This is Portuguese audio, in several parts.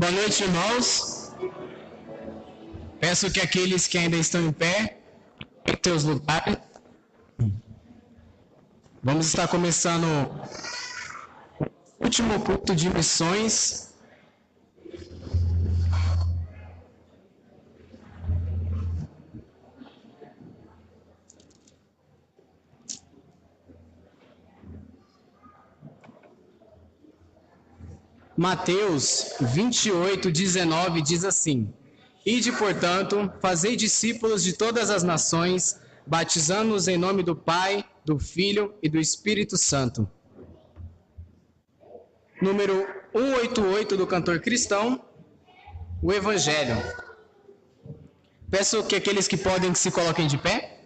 Boa noite, irmãos. Peço que aqueles que ainda estão em pé, em seus lugares. Vamos estar começando o último culto de missões. Mateus 28:19 diz assim: Ide, portanto, fazei discípulos de todas as nações, batizando-os em nome do Pai, do Filho e do Espírito Santo. Número 188 do cantor cristão, o Evangelho. Peço que aqueles que podem se coloquem de pé.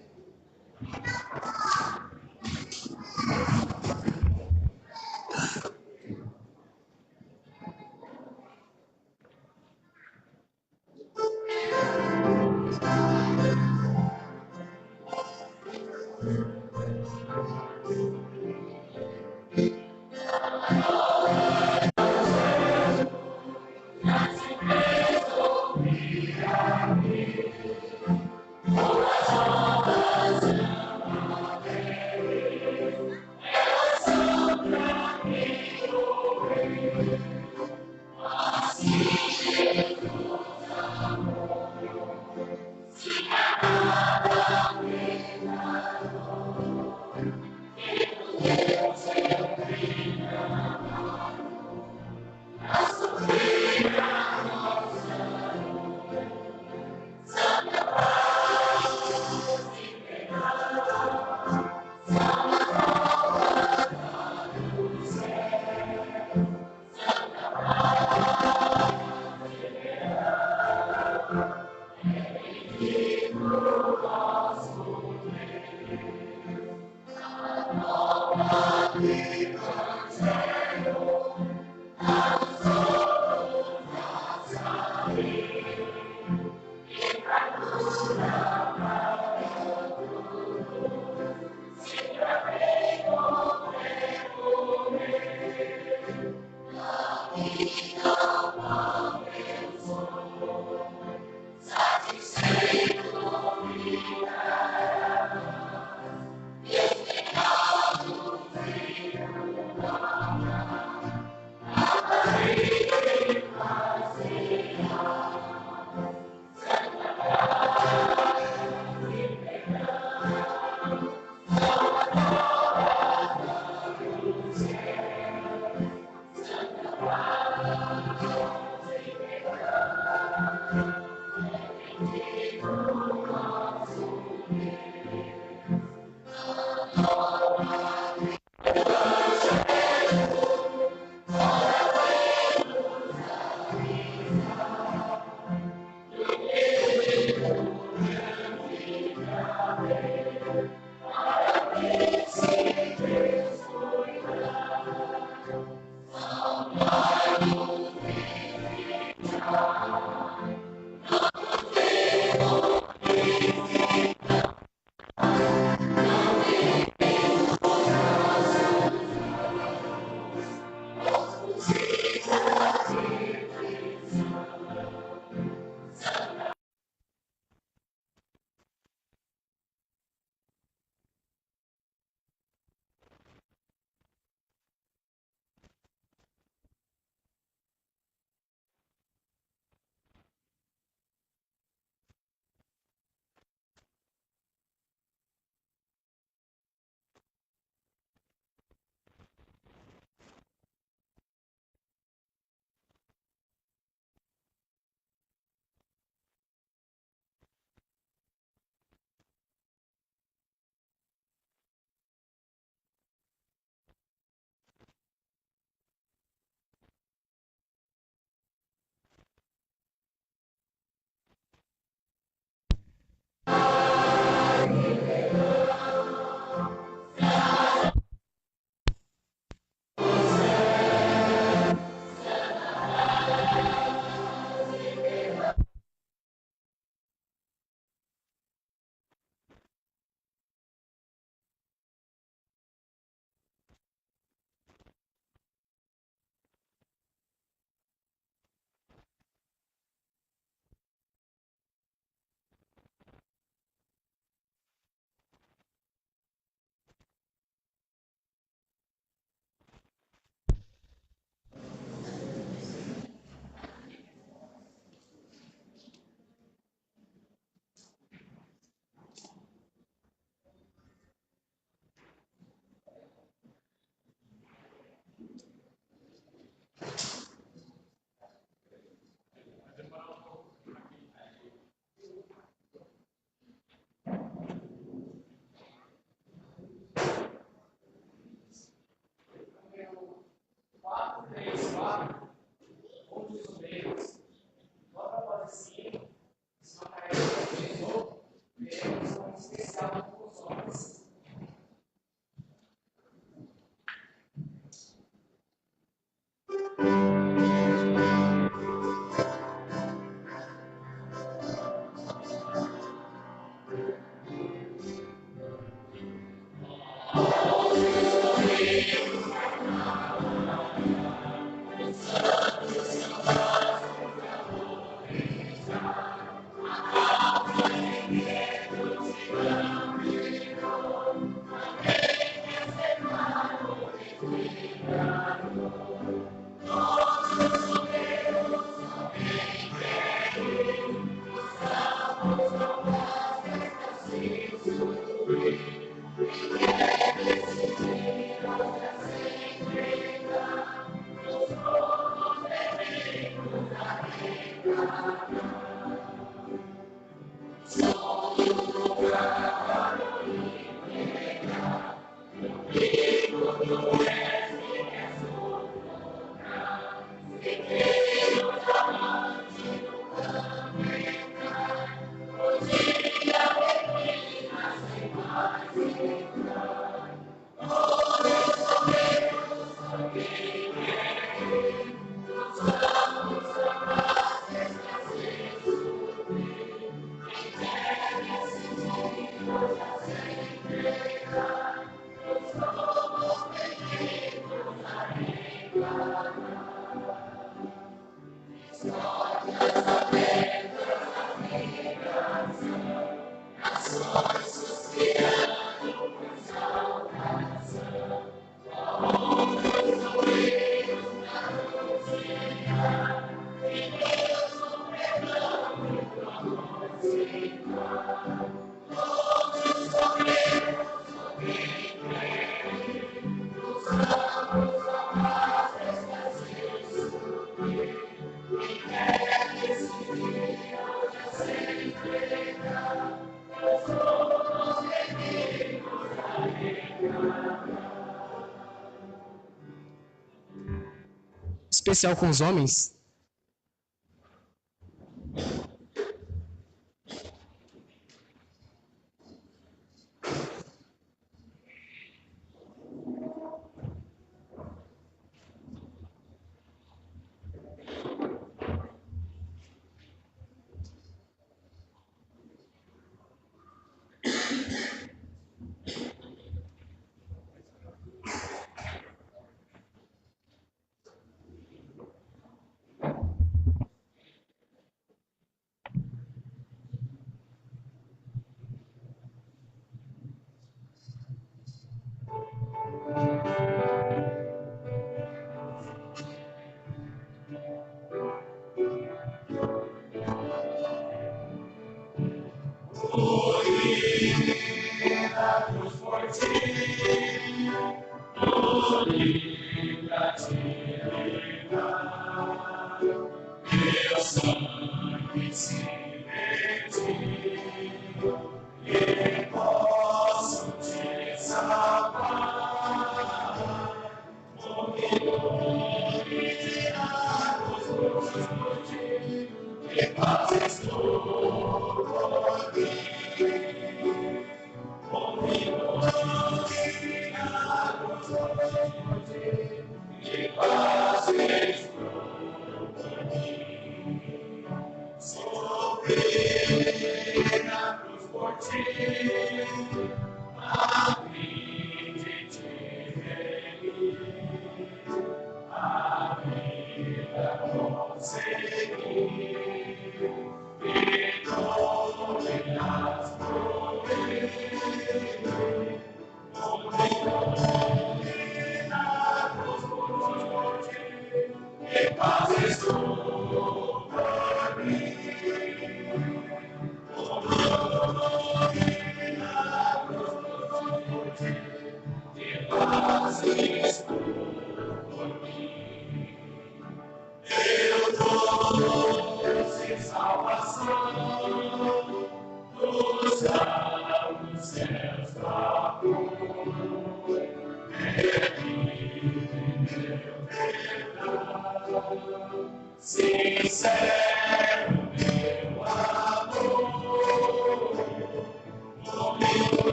Especial com os homens.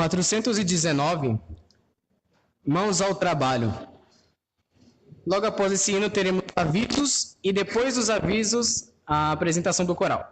419, Mãos ao Trabalho. Logo após esse hino teremos avisos e depois dos avisos a apresentação do coral.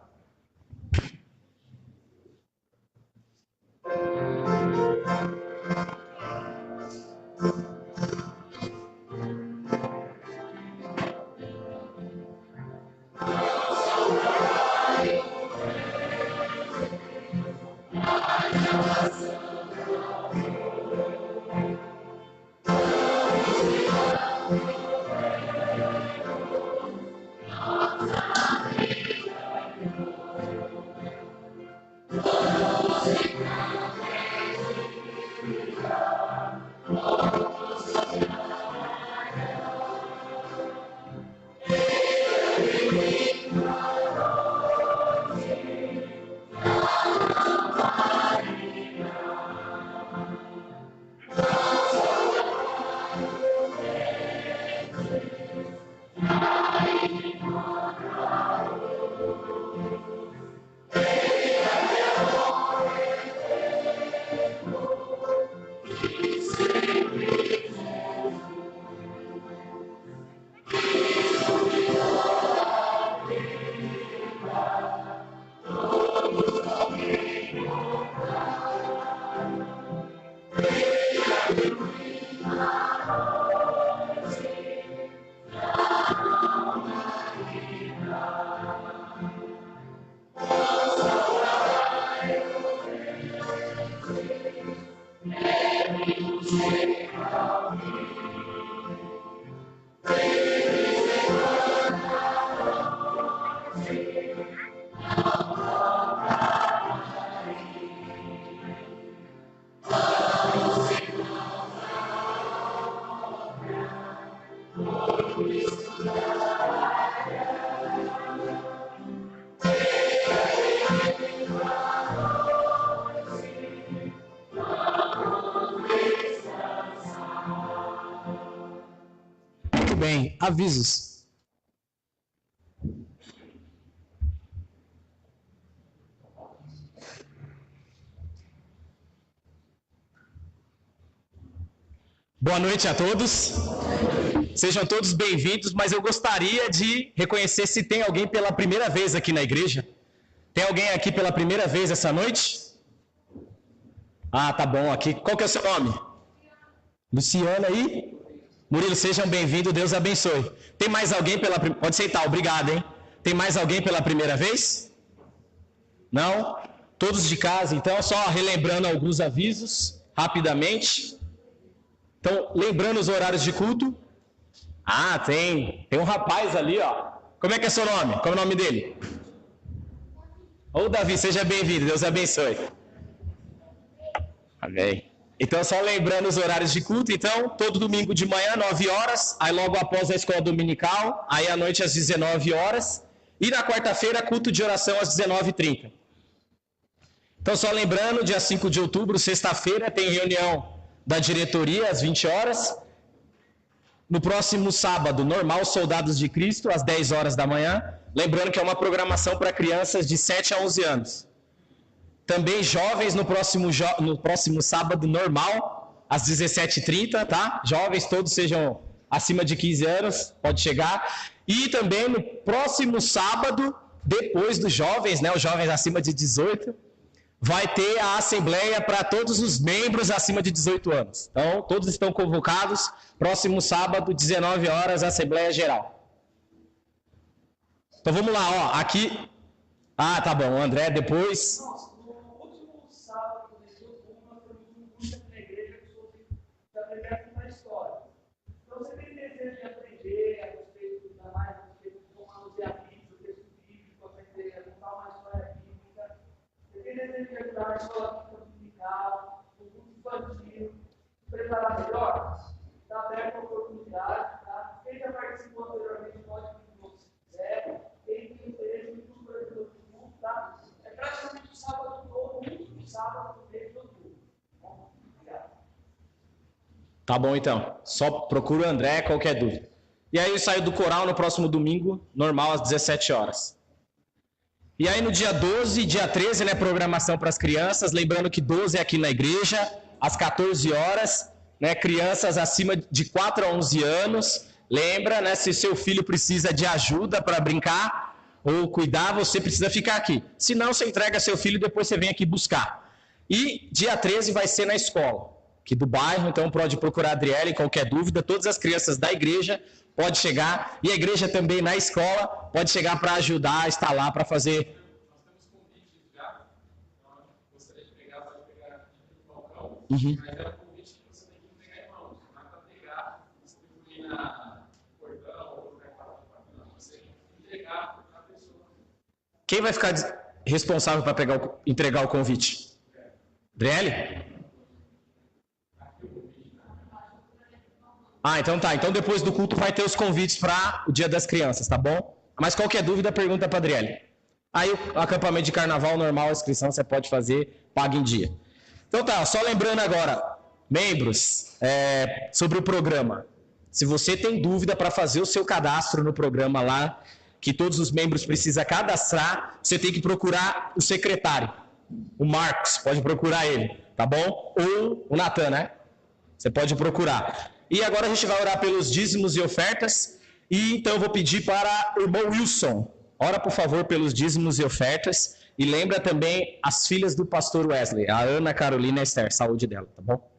Muito bem, avisos. Boa noite a todos. Sejam todos bem-vindos, mas eu gostaria de reconhecer se tem alguém pela primeira vez aqui na igreja. Tem alguém aqui pela primeira vez essa noite? Ah, tá bom aqui. Qual que é o seu nome? Luciana aí? Murilo, sejam bem-vindos, Deus abençoe. Tem mais alguém pela primeira... Pode sentar, obrigado, hein? Tem mais alguém pela primeira vez? Não? Todos de casa, então, só relembrando alguns avisos, rapidamente. Então, lembrando os horários de culto. Ah, tem um rapaz ali, ó. Como é que é seu nome? Qual é o nome dele? Ô, Davi, seja bem-vindo, Deus abençoe. Amém. Então, só lembrando os horários de culto. Então, todo domingo de manhã, 9 horas. Aí, logo após a escola dominical. Aí, à noite, às 19 horas. E na quarta-feira, culto de oração às 19h30. Então, só lembrando, dia 5 de outubro, sexta-feira, tem reunião da diretoria às 20 horas. No próximo sábado, normal, Soldados de Cristo, às 10 horas da manhã. Lembrando que é uma programação para crianças de 7 a 11 anos. Também jovens no próximo sábado, normal, às 17h30, tá? Jovens, todos sejam acima de 15 anos, pode chegar. E também no próximo sábado, depois dos jovens, né? Os jovens acima de 18, vai ter a assembleia para todos os membros acima de 18 anos. Então, todos estão convocados. Próximo sábado, 19 horas, Assembleia Geral. Então, vamos lá, ó. Aqui... Ah, tá bom. André, depois... Na escola dominical, no grupo infantil, preparar melhor, está aberta a oportunidade, tá? Quem já participou anteriormente pode vir se quiser. Quem tem interesse em tudo para o grupo, tá? É praticamente o sábado todo, o último sábado do mês de outubro. Bom, obrigado. Tá bom, então. Só procura o André, qualquer dúvida. E aí eu saio do coral no próximo domingo, normal, às 17 horas. E aí no dia 12, dia 13, né, programação para as crianças, lembrando que 12 é aqui na igreja, às 14 horas, né, crianças acima de 4 a 11 anos, lembra, né, se seu filho precisa de ajuda para brincar ou cuidar, você precisa ficar aqui. Se não, você entrega seu filho e depois você vem aqui buscar. E dia 13 vai ser na escola, aqui do bairro, então pode procurar a Adriele, qualquer dúvida, todas as crianças da igreja pode chegar, e a igreja também na escola pode chegar para ajudar, estar lá para fazer. Nós temos convites já, então gostaria de pegar, pode pegar aqui no balcão, Uhum. mas é um convite que você tem que entregar em mãos, não é para pegar, distribuir na portão ou para você entregar para a pessoa. Quem vai ficar responsável para entregar o convite? Adriele? Ah, então tá. Então depois do culto vai ter os convites para o Dia das Crianças, tá bom? Mas qualquer dúvida, pergunta para Adriele. Aí o acampamento de carnaval normal, a inscrição você pode fazer, paga em dia. Então tá, só lembrando agora, membros, sobre o programa. Se você tem dúvida para fazer o seu cadastro no programa lá, que todos os membros precisam cadastrar, você tem que procurar o secretário, o Marcos, pode procurar ele, tá bom? Ou o Natan, né? Você pode procurar. E agora a gente vai orar pelos dízimos e ofertas. E então eu vou pedir para o irmão Wilson. Ora, por favor, pelos dízimos e ofertas. E lembra também as filhas do pastor Wesley, a Ana, Carolina e a Esther. Saúde dela, tá bom?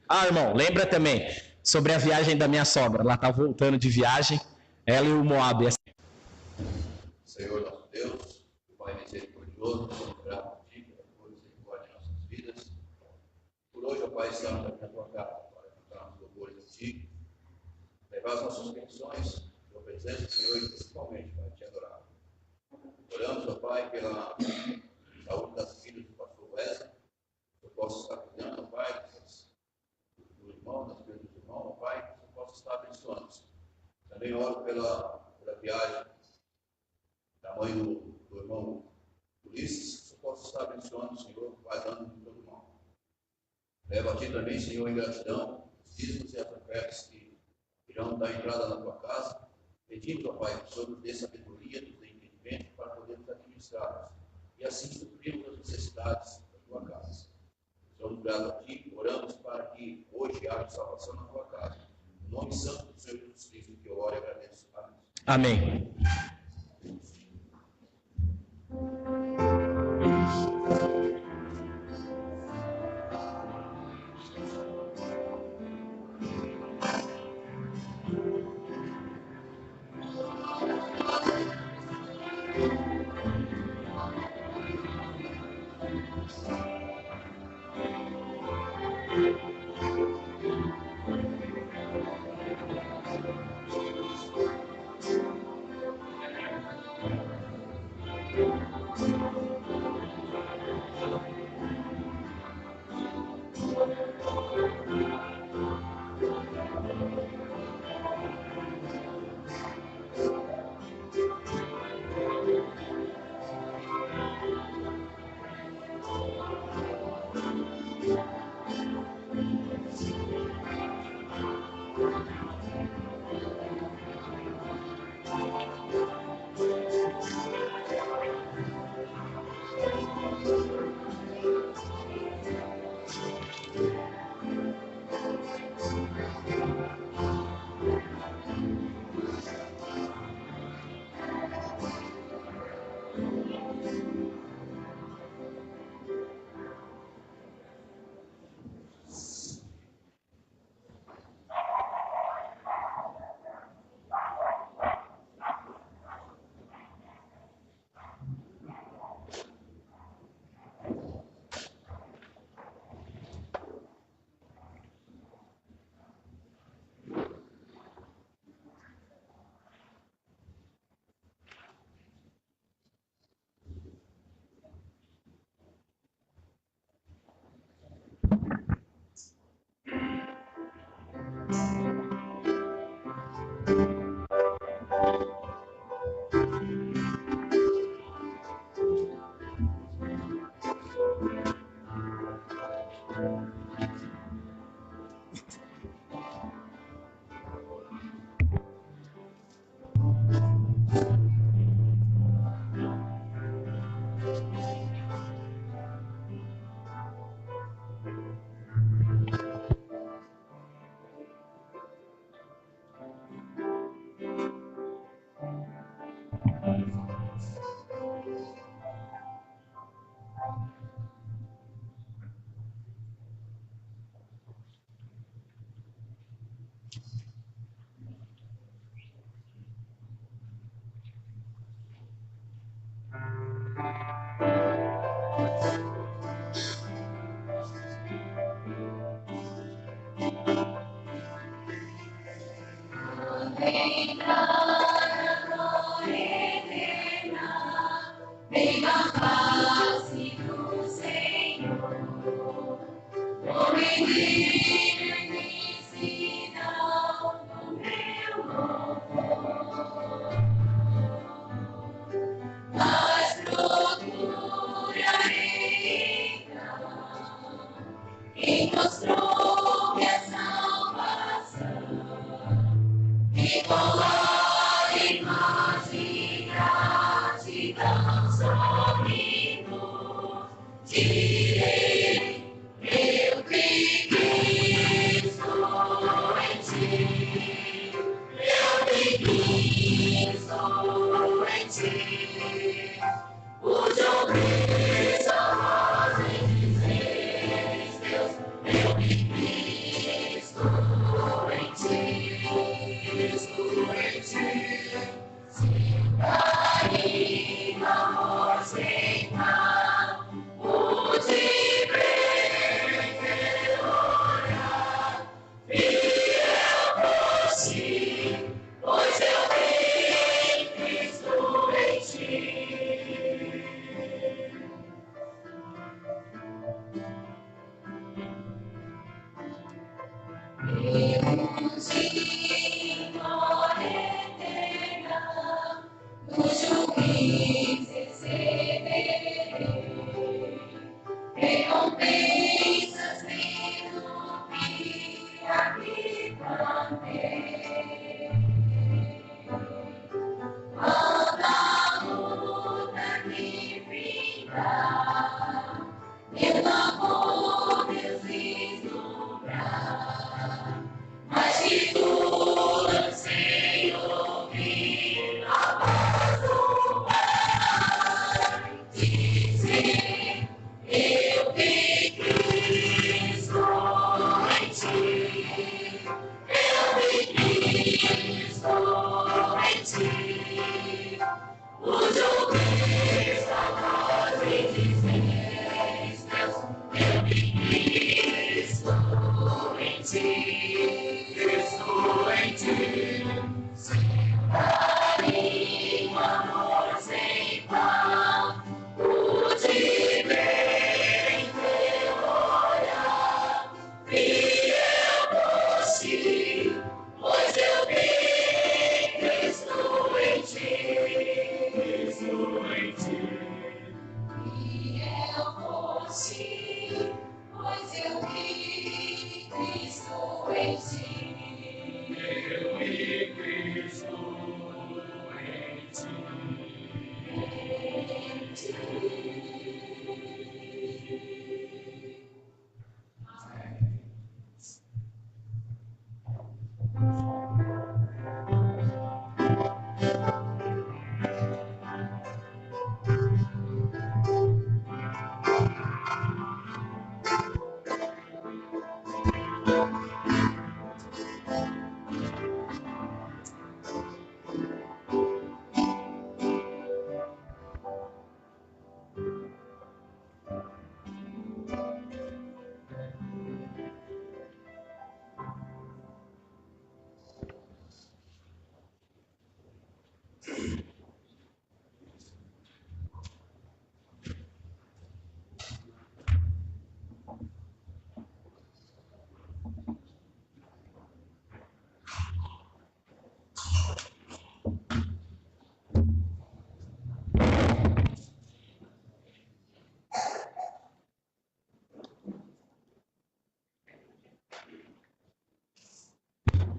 Ah, irmão, lembra também sobre a viagem da minha sogra. Ela está voltando de viagem. Ela e o Moab. Senhor nosso Deus, Pai misericordioso, somos gratos a Ti pela tua misericórdia em nossas vidas. Por hoje, ó Pai, estamos aqui na tua casa para cantarmos louvores a Ti, levar as nossas petições, tua presença, Senhor, e principalmente para Te adorar. Oramos, ó Pai, pela saúde das filhas do pastor Wesley, que eu possa estar cuidando, ó Pai, do irmão, das filhas do irmão, ó Pai, que eu possa estar abençoando. Também oro pela viagem da mãe do irmão Ulisses, que eu possa estar abençoando, Senhor, guardando de todo mal. Leva a Ti também, Senhor, em gratidão, os dízimos e as ofertas que irão dar entrada na Tua casa, pedindo, ó Pai, que o Senhor nos dê sabedoria, nos dê entendimento para podermos administrar e assim suprirmos as necessidades da Tua casa. Somos gratos a Ti, oramos para que hoje haja salvação na Tua casa. No nome santo do Senhor Jesus Cristo, que eu oro e agradeço. Amém. Amém.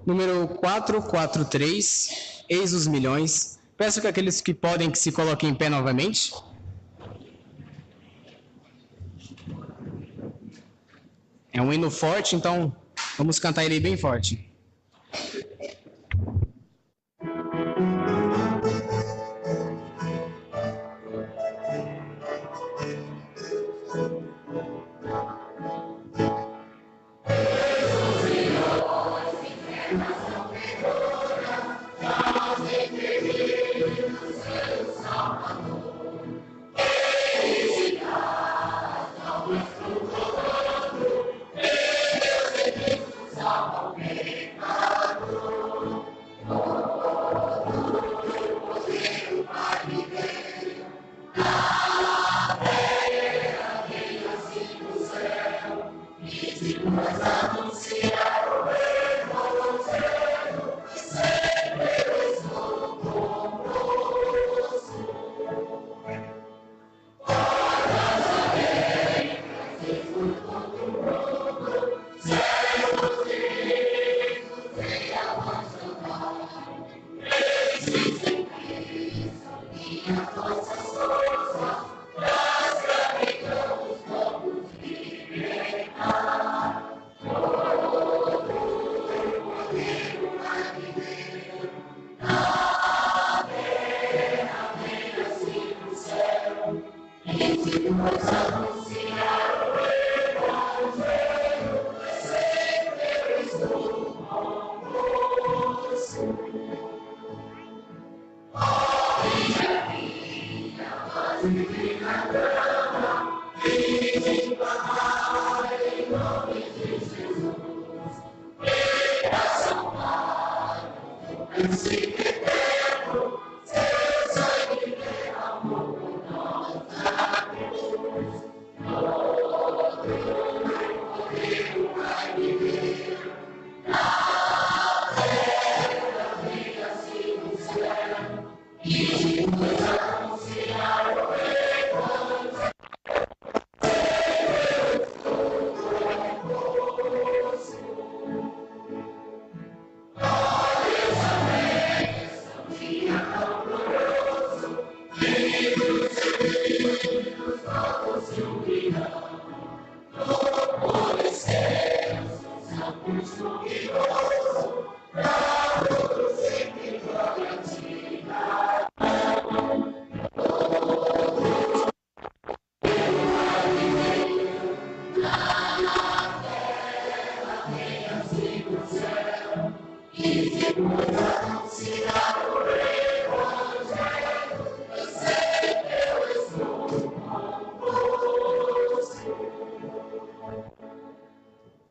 Número 443, Eis os Milhões. Peço que aqueles que podem que se coloquem em pé novamente. É um hino forte, então vamos cantar ele bem forte.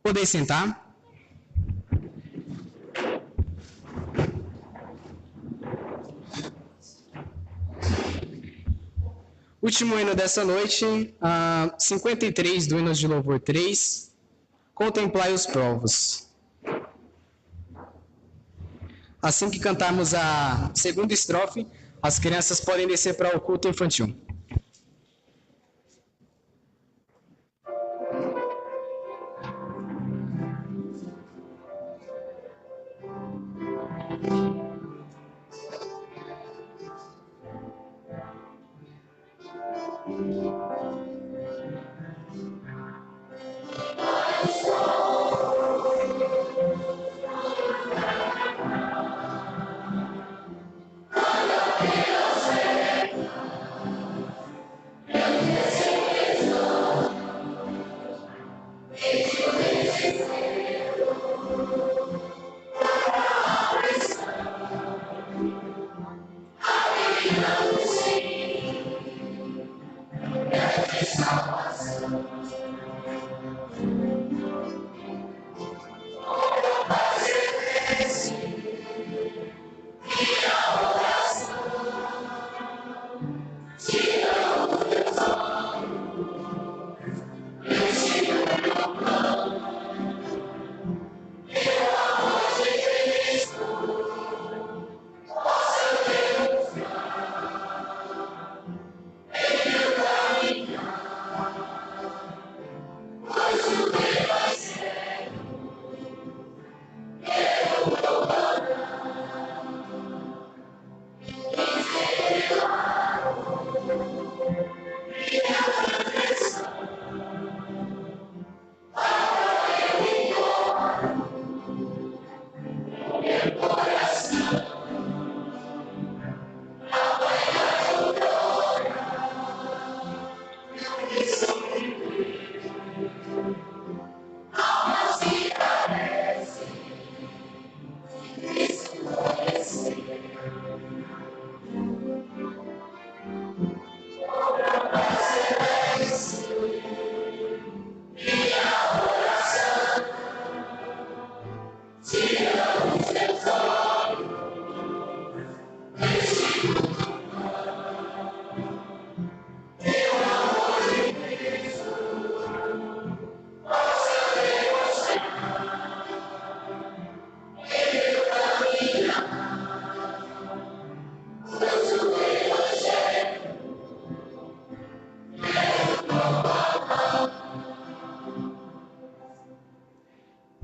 Podem sentar. Último hino dessa noite, 53 do Hinos de Louvor 3, Contemplai os povos. Assim que cantarmos a segunda estrofe, as crianças podem descer para o culto infantil.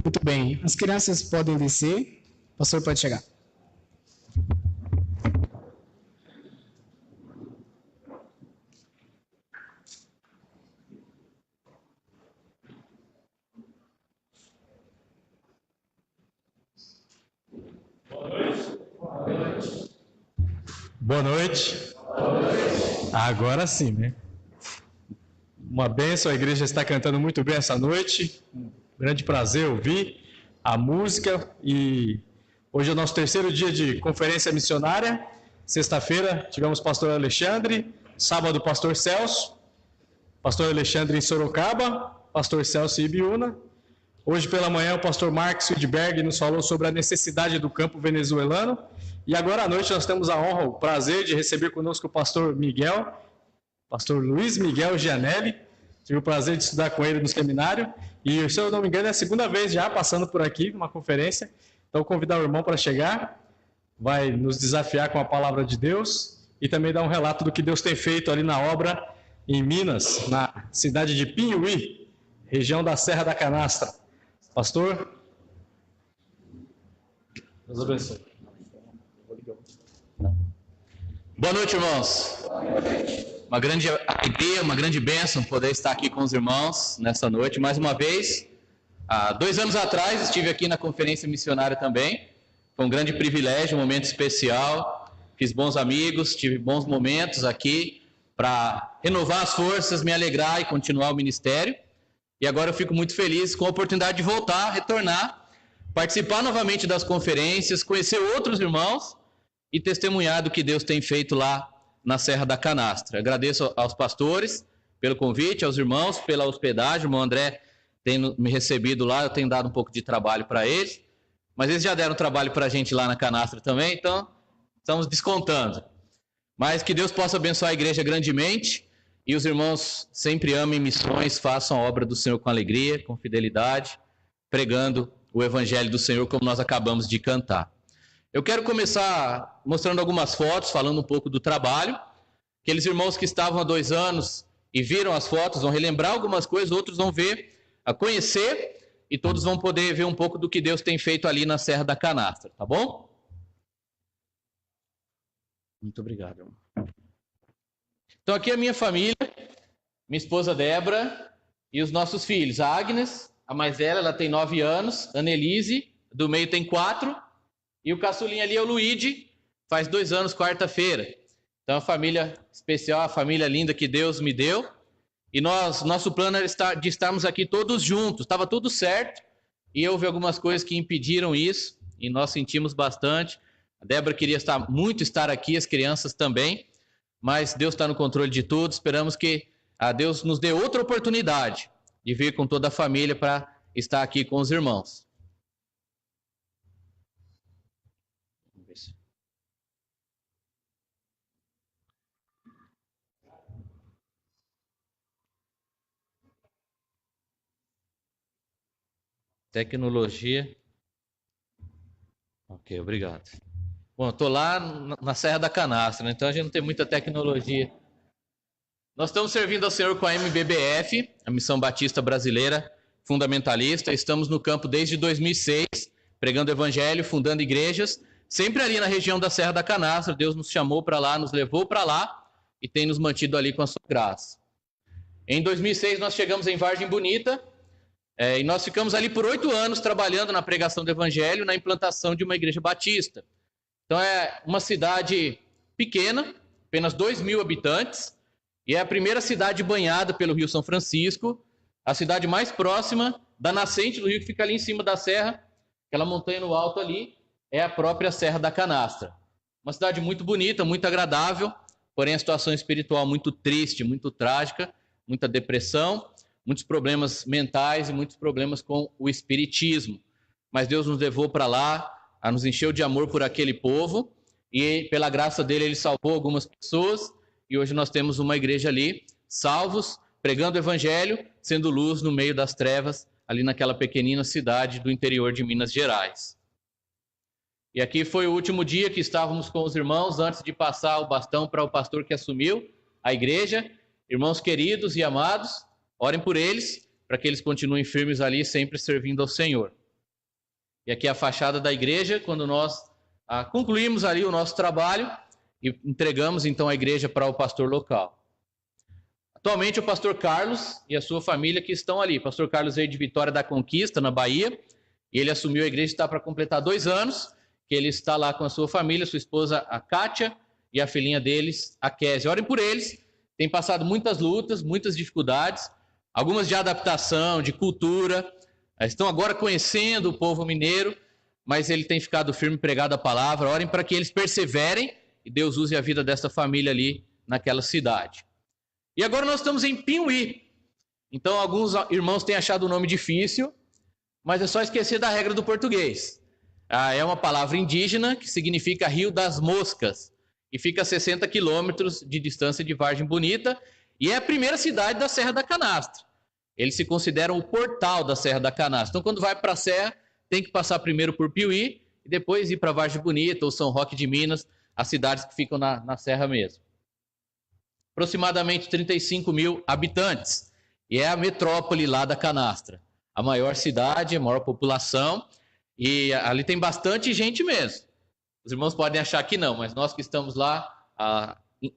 Muito bem, as crianças podem descer, o pastor pode chegar. Boa noite. Agora sim, né? Uma bênção, a igreja está cantando muito bem essa noite. Um grande prazer ouvir a música. E hoje é o nosso terceiro dia de conferência missionária. Sexta-feira tivemos o pastor Alexandre, sábado o pastor Celso, pastor Alexandre em Sorocaba, pastor Celso em Ibiúna. Hoje pela manhã o pastor Marcos Widberg nos falou sobre a necessidade do campo venezuelano. E agora à noite nós temos a honra, o prazer de receber conosco o pastor Miguel, pastor Luiz Miguel Gianelli. Tive o prazer de estudar com ele no seminário. E, se eu não me engano, é a segunda vez já passando por aqui, numa conferência. Então, vou convidar o irmão para chegar. Vai nos desafiar com a palavra de Deus. E também dar um relato do que Deus tem feito ali na obra em Minas, na cidade de Pinhuí, região da Serra da Canastra. Pastor, Deus abençoe. Boa noite, irmãos. Uma grande alegria, uma grande bênção poder estar aqui com os irmãos nessa noite. Mais uma vez, há 2 anos atrás estive aqui na conferência missionária também. Foi um grande privilégio, um momento especial. Fiz bons amigos, tive bons momentos aqui para renovar as forças, me alegrar e continuar o ministério. E agora eu fico muito feliz com a oportunidade de voltar, retornar, participar novamente das conferências, conhecer outros irmãos e testemunhar do que Deus tem feito lá na Serra da Canastra. Agradeço aos pastores pelo convite, aos irmãos pela hospedagem. O irmão André tem me recebido lá, eu tenho dado um pouco de trabalho para eles, mas eles já deram trabalho para a gente lá na Canastra também, então estamos descontando. Mas que Deus possa abençoar a igreja grandemente e os irmãos sempre amem missões, façam a obra do Senhor com alegria, com fidelidade, pregando o Evangelho do Senhor como nós acabamos de cantar. Eu quero começar mostrando algumas fotos, falando um pouco do trabalho. Aqueles irmãos que estavam há 2 anos e viram as fotos vão relembrar algumas coisas, outros vão ver, a conhecer, e todos vão poder ver um pouco do que Deus tem feito ali na Serra da Canastra, tá bom? Muito obrigado, irmão. Então aqui é a minha família, minha esposa Débora e os nossos filhos. A Agnes, a mais velha, ela tem 9 anos, a Annelise, do meio tem 4, e o caçulinha ali é o Luigi, faz 2 anos, quarta-feira. Então, a família especial, a família linda que Deus me deu. E nosso plano era de estarmos aqui todos juntos. Estava tudo certo. E houve algumas coisas que impediram isso. E nós sentimos bastante. A Débora queria muito estar aqui, as crianças também. Mas Deus está no controle de tudo. Esperamos que Deus nos dê outra oportunidade de vir com toda a família para estar aqui com os irmãos. Tecnologia. Ok, obrigado. Bom, estou lá na Serra da Canastra, né? Então a gente não tem muita tecnologia. Nós estamos servindo ao Senhor com a MBBF, a Missão Batista Brasileira Fundamentalista. Estamos no campo desde 2006, pregando o Evangelho, fundando igrejas, sempre ali na região da Serra da Canastra. Deus nos chamou para lá, nos levou para lá e tem nos mantido ali com a sua graça. Em 2006 nós chegamos em Vargem Bonita, e nós ficamos ali por 8 anos trabalhando na pregação do Evangelho, na implantação de uma igreja batista. Então é uma cidade pequena, apenas 2.000 habitantes, e é a primeira cidade banhada pelo Rio São Francisco, a cidade mais próxima da nascente do rio que fica ali em cima da serra, aquela montanha no alto ali, é a própria Serra da Canastra. Uma cidade muito bonita, muito agradável, porém a situação espiritual muito triste, muito trágica, muita depressão, muitos problemas mentais e muitos problemas com o espiritismo. Mas Deus nos levou para lá, nos encheu de amor por aquele povo, e pela graça dele ele salvou algumas pessoas, e hoje nós temos uma igreja ali, salvos, pregando o Evangelho, sendo luz no meio das trevas, ali naquela pequenina cidade do interior de Minas Gerais. E aqui foi o último dia que estávamos com os irmãos, antes de passar o bastão para o pastor que assumiu a igreja. Irmãos queridos e amados, orem por eles, para que eles continuem firmes ali, sempre servindo ao Senhor. E aqui é a fachada da igreja, quando nós concluímos ali o nosso trabalho e entregamos então a igreja para o pastor local. Atualmente o pastor Carlos e a sua família que estão ali. O pastor Carlos veio de Vitória da Conquista, na Bahia, e ele assumiu a igreja, está para completar 2 anos, que ele está lá com a sua família, sua esposa, a Kátia, e a filhinha deles, a Kézia. Orem por eles. tem passado muitas lutas, muitas dificuldades, algumas de adaptação, de cultura, estão agora conhecendo o povo mineiro, mas ele tem ficado firme, pregado a palavra. Orem para que eles perseverem e Deus use a vida dessa família ali naquela cidade. E agora nós estamos em Piuí. Então alguns irmãos têm achado o nome difícil, mas é só esquecer da regra do português. É uma palavra indígena que significa Rio das Moscas e fica a 60 quilômetros de distância de Vargem Bonita e é a primeira cidade da Serra da Canastra. Eles se consideram o portal da Serra da Canastra. Então quando vai para a Serra, tem que passar primeiro por Piuí e depois ir para Vargem Bonita ou São Roque de Minas, as cidades que ficam na Serra mesmo. Aproximadamente 35 mil habitantes. E é a metrópole lá da Canastra. A maior cidade, a maior população. E ali tem bastante gente mesmo. Os irmãos podem achar que não, mas nós que estamos lá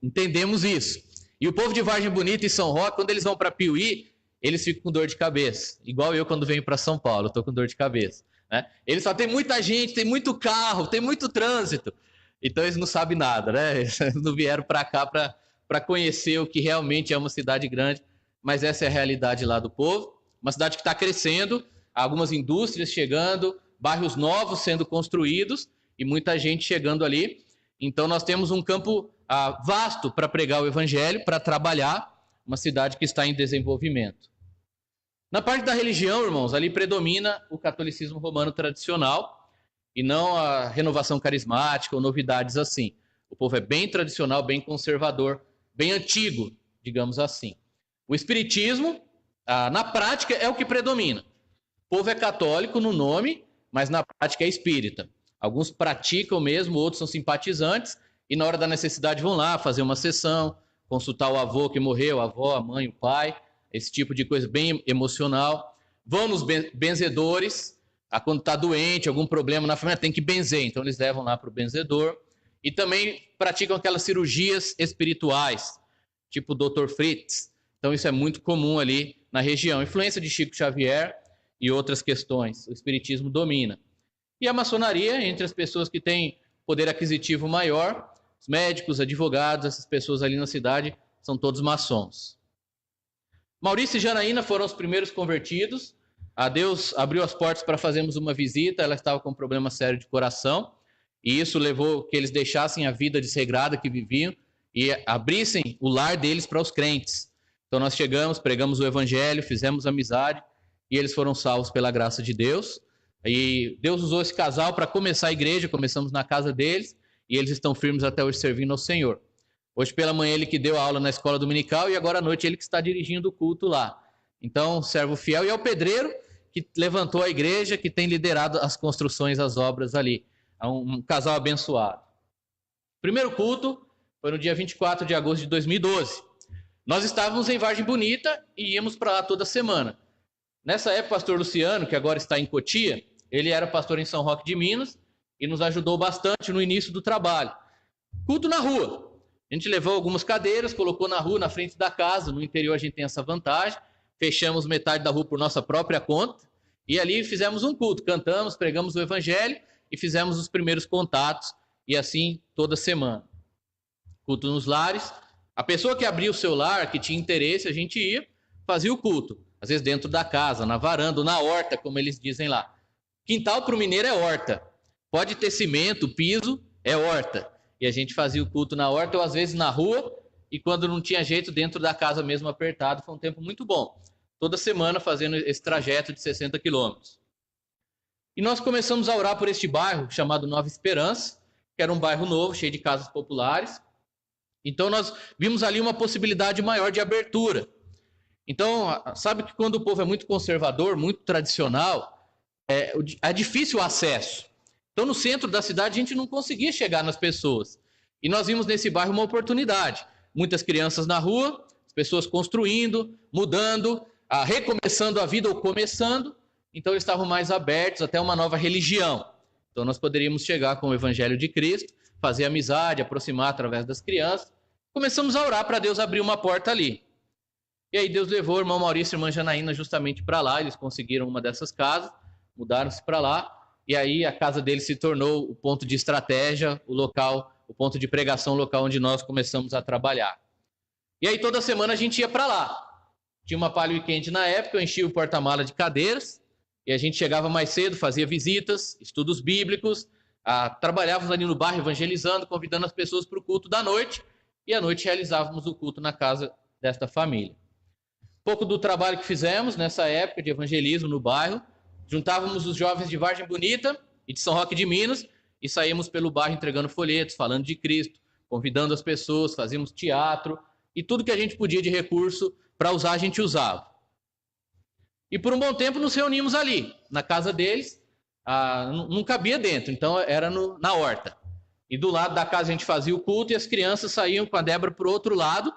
entendemos isso. E o povo de Vargem Bonita e São Roque, quando eles vão para Piuí, eles ficam com dor de cabeça. Igual eu quando venho para São Paulo, estou com dor de cabeça. Né? Eles só tem muita gente, tem muito carro, tem muito trânsito. Então eles não sabem nada, né? Eles não vieram para cá para conhecer o que realmente é uma cidade grande, mas essa é a realidade lá do povo. Uma cidade que está crescendo, algumas indústrias chegando, bairros novos sendo construídos e muita gente chegando ali. Então nós temos um campo vasto para pregar o evangelho, para trabalhar, uma cidade que está em desenvolvimento. Na parte da religião, irmãos, ali predomina o catolicismo romano tradicional e não a renovação carismática ou novidades assim. O povo é bem tradicional, bem conservador, bem antigo, digamos assim. O espiritismo, na prática, é o que predomina. O povo é católico no nome, mas na prática é espírita. Alguns praticam mesmo, outros são simpatizantes e na hora da necessidade vão lá fazer uma sessão, consultar o avô que morreu, a avó, a mãe, o pai, esse tipo de coisa bem emocional. Vão nos benzedores, quando está doente, algum problema na família, tem que benzer, então eles levam lá para o benzedor. E também praticam aquelas cirurgias espirituais, tipo o Dr. Fritz. Então isso é muito comum ali na região. Influência de Chico Xavier e outras questões. O espiritismo domina. E a maçonaria, entre as pessoas que têm poder aquisitivo maior, os médicos, advogados, essas pessoas ali na cidade, são todos maçons. Maurício e Janaína foram os primeiros convertidos. A Deus abriu as portas para fazermos uma visita. Ela estava com um problema sério de coração. E isso levou que eles deixassem a vida desregrada que viviam e abrissem o lar deles para os crentes. Então nós chegamos, pregamos o evangelho, fizemos amizade e eles foram salvos pela graça de Deus. E Deus usou esse casal para começar a igreja, começamos na casa deles e eles estão firmes até hoje servindo ao Senhor. Hoje pela manhã ele que deu a aula na escola dominical e agora à noite ele que está dirigindo o culto lá. Então, servo fiel, e é o pedreiro que levantou a igreja, que tem liderado as construções, as obras ali. É um casal abençoado. O primeiro culto foi no dia 24 de agosto de 2012. Nós estávamos em Vargem Bonita e íamos para lá toda semana. Nessa época, o pastor Luciano, que agora está em Cotia, ele era pastor em São Roque de Minas e nos ajudou bastante no início do trabalho. Culto na rua. A gente levou algumas cadeiras, colocou na rua, na frente da casa. No interior a gente tem essa vantagem. Fechamos metade da rua por nossa própria conta e ali fizemos um culto. Cantamos, pregamos o evangelho e fizemos os primeiros contatos, e assim toda semana. Culto nos lares. A pessoa que abria o seu lar, que tinha interesse, a gente ia, fazia o culto. Às vezes dentro da casa, na varanda, ou na horta, como eles dizem lá. Quintal para o mineiro é horta. Pode ter cimento, piso, é horta. E a gente fazia o culto na horta, ou às vezes na rua, e quando não tinha jeito, dentro da casa mesmo apertado. Foi um tempo muito bom. Toda semana fazendo esse trajeto de 60 quilômetros. E nós começamos a orar por este bairro, chamado Nova Esperança, que era um bairro novo, cheio de casas populares. Então nós vimos ali uma possibilidade maior de abertura. Então, sabe que quando o povo é muito conservador, muito tradicional, é difícil o acesso. Então no centro da cidade a gente não conseguia chegar nas pessoas. E nós vimos nesse bairro uma oportunidade. Muitas crianças na rua, as pessoas construindo, mudando, recomeçando a vida ou começando. Então eles estavam mais abertos até uma nova religião. Então nós poderíamos chegar com o Evangelho de Cristo, fazer amizade, aproximar através das crianças. Começamos a orar para Deus abrir uma porta ali. E aí Deus levou o irmão Maurício e a irmã Janaína justamente para lá. Eles conseguiram uma dessas casas, mudaram-se para lá. E aí a casa deles se tornou o ponto de estratégia, o local, o ponto de pregação local onde nós começamos a trabalhar. E aí toda semana a gente ia para lá. Tinha uma Palio Weekend na época, eu enchia o porta-mala de cadeiras, e a gente chegava mais cedo, fazia visitas, estudos bíblicos, trabalhávamos ali no bairro evangelizando, convidando as pessoas para o culto da noite, e à noite realizávamos o culto na casa desta família. Pouco do trabalho que fizemos nessa época de evangelismo no bairro, juntávamos os jovens de Vargem Bonita e de São Roque de Minas e saímos pelo bairro entregando folhetos, falando de Cristo, convidando as pessoas, fazíamos teatro e tudo que a gente podia de recurso para usar, a gente usava. E por um bom tempo nos reunimos ali, na casa deles, não cabia dentro, então era na horta. E do lado da casa a gente fazia o culto e as crianças saíam com a Débora para o outro lado.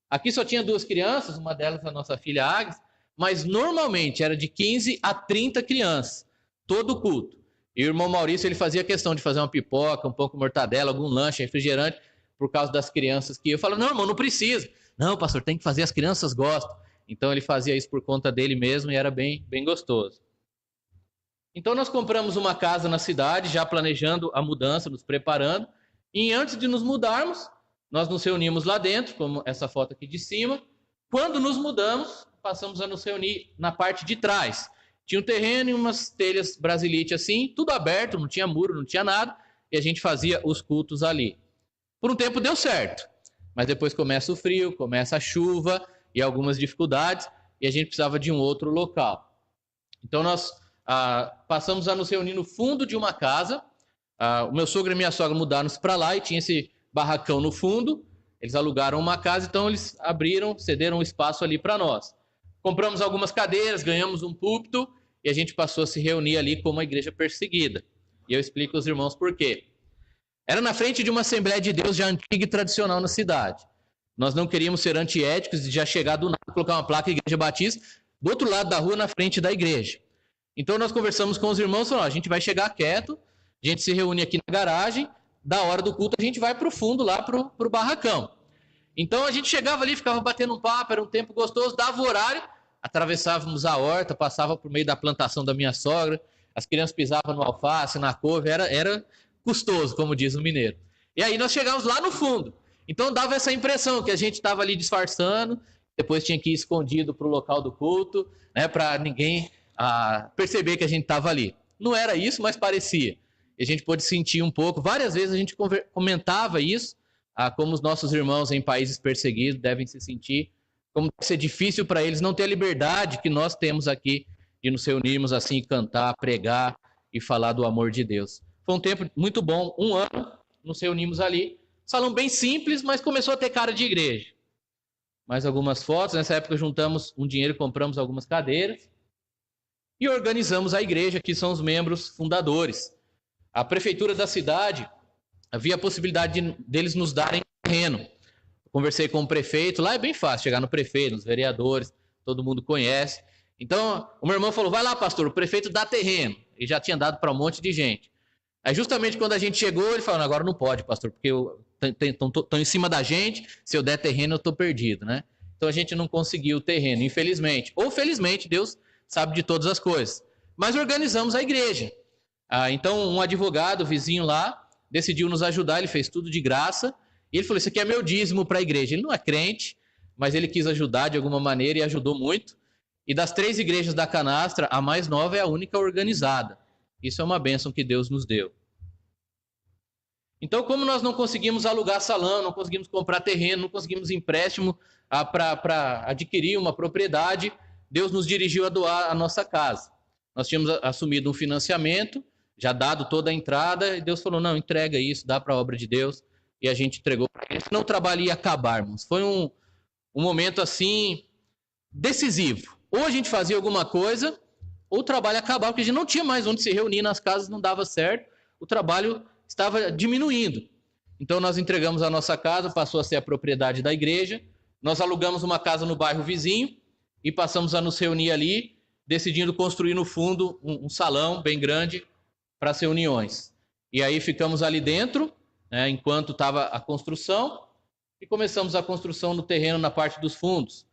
Aqui só tinha 2 crianças, uma delas a nossa filha Agnes, mas normalmente era de 15 a 30 crianças, todo o culto. E o irmão Maurício ele fazia questão de fazer uma pipoca, um pouco de mortadela, algum lanche, refrigerante, por causa das crianças que eu falo, não, irmão, não precisa. Não, pastor, tem que fazer, as crianças gostam. Então ele fazia isso por conta dele mesmo e era bem gostoso. Então nós compramos uma casa na cidade, já planejando a mudança, nos preparando. E antes de nos mudarmos, nós nos reunimos lá dentro, como essa foto aqui de cima. Quando nos mudamos, passamos a nos reunir na parte de trás. Tinha um terreno e umas telhas brasilite assim, tudo aberto, não tinha muro, não tinha nada. E a gente fazia os cultos ali. Por um tempo deu certo, mas depois começa o frio, começa a chuva e algumas dificuldades, e a gente precisava de um outro local. Então nós passamos a nos reunir no fundo de uma casa. O meu sogro e minha sogra mudaram-se para lá e tinha esse barracão no fundo. Eles alugaram uma casa, então eles cederam um espaço ali para nós. Compramos algumas cadeiras, ganhamos um púlpito e a gente passou a se reunir ali como uma igreja perseguida. E eu explico aos irmãos por quê. Era na frente de uma Assembleia de Deus já antiga e tradicional na cidade. Nós não queríamos ser antiéticos e já chegar do nada, colocar uma placa Igreja Batista do outro lado da rua, na frente da igreja. Então nós conversamos com os irmãos, falamos, a gente vai chegar quieto, a gente se reúne aqui na garagem, da hora do culto a gente vai para o fundo, lá para o barracão. Então a gente chegava ali, ficava batendo um papo, era um tempo gostoso, dava o horário, atravessávamos a horta, passava por meio da plantação da minha sogra, as crianças pisavam no alface, na couve, era custoso, como diz o mineiro. E aí nós chegávamos lá no fundo. Então dava essa impressão que a gente estava ali disfarçando, depois tinha que ir escondido para o local do culto, né, para ninguém perceber que a gente estava ali. Não era isso, mas parecia. E a gente pôde sentir um pouco. Várias vezes a gente comentava isso, como os nossos irmãos em países perseguidos devem se sentir, como deve ser difícil para eles não ter a liberdade que nós temos aqui de nos reunirmos assim, cantar, pregar e falar do amor de Deus. Foi um tempo muito bom, 1 ano, nos reunimos ali. Salão bem simples, mas começou a ter cara de igreja. Mais algumas fotos. Nessa época juntamos um dinheiro e compramos algumas cadeiras. E organizamos a igreja, que são os membros fundadores. A prefeitura da cidade havia a possibilidade deles nos darem terreno. Conversei com o prefeito, lá é bem fácil chegar no prefeito, nos vereadores, todo mundo conhece. Então, o meu irmão falou, vai lá, pastor, o prefeito dá terreno. E já tinha dado para um monte de gente. Aí justamente quando a gente chegou, ele falou, agora não pode, pastor, porque estão em cima da gente, se eu der terreno eu estou perdido, né? Então a gente não conseguiu o terreno, infelizmente. Ou felizmente, Deus sabe de todas as coisas. Mas organizamos a igreja. Então um advogado, vizinho lá, decidiu nos ajudar, ele fez tudo de graça, e ele falou, isso aqui é meu dízimo para a igreja. Ele não é crente, mas ele quis ajudar de alguma maneira e ajudou muito. E das 3 igrejas da Canastra, a mais nova é a única organizada. Isso é uma bênção que Deus nos deu. Então, como nós não conseguimos alugar salão, não conseguimos comprar terreno, não conseguimos empréstimo para adquirir uma propriedade, Deus nos dirigiu a doar a nossa casa. Nós tínhamos assumido um financiamento, já dado toda a entrada, e Deus falou, não, entrega isso, dá para a obra de Deus, e a gente entregou para ele. Senão o trabalho ia acabar, irmãos. Foi um momento assim, decisivo. Ou a gente fazia alguma coisa, ou o trabalho acabava, porque a gente não tinha mais onde se reunir nas casas, não dava certo, o trabalho estava diminuindo. Então nós entregamos a nossa casa, passou a ser a propriedade da igreja, nós alugamos uma casa no bairro vizinho e passamos a nos reunir ali, decidindo construir no fundo um salão bem grande para as reuniões. E aí ficamos ali dentro, né, enquanto estava a construção, e começamos a construção no terreno na parte dos fundos.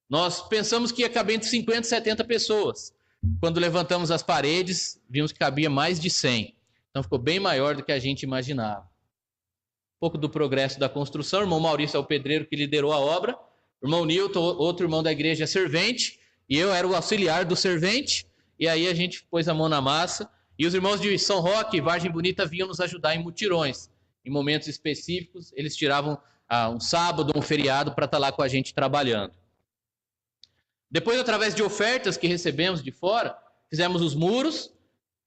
Nós pensamos que ia caber entre 50 e 70 pessoas. Quando levantamos as paredes, vimos que cabia mais de 100. Então ficou bem maior do que a gente imaginava. Um pouco do progresso da construção. O irmão Maurício é o pedreiro que liderou a obra. O irmão Newton, outro irmão da igreja, é servente, e eu era o auxiliar do servente, e aí a gente pôs a mão na massa, e os irmãos de São Roque e Vargem Bonita vinham nos ajudar em mutirões. Em momentos específicos, eles tiravam um sábado, um feriado, para estar lá com a gente trabalhando. Depois, através de ofertas que recebemos de fora, fizemos os muros,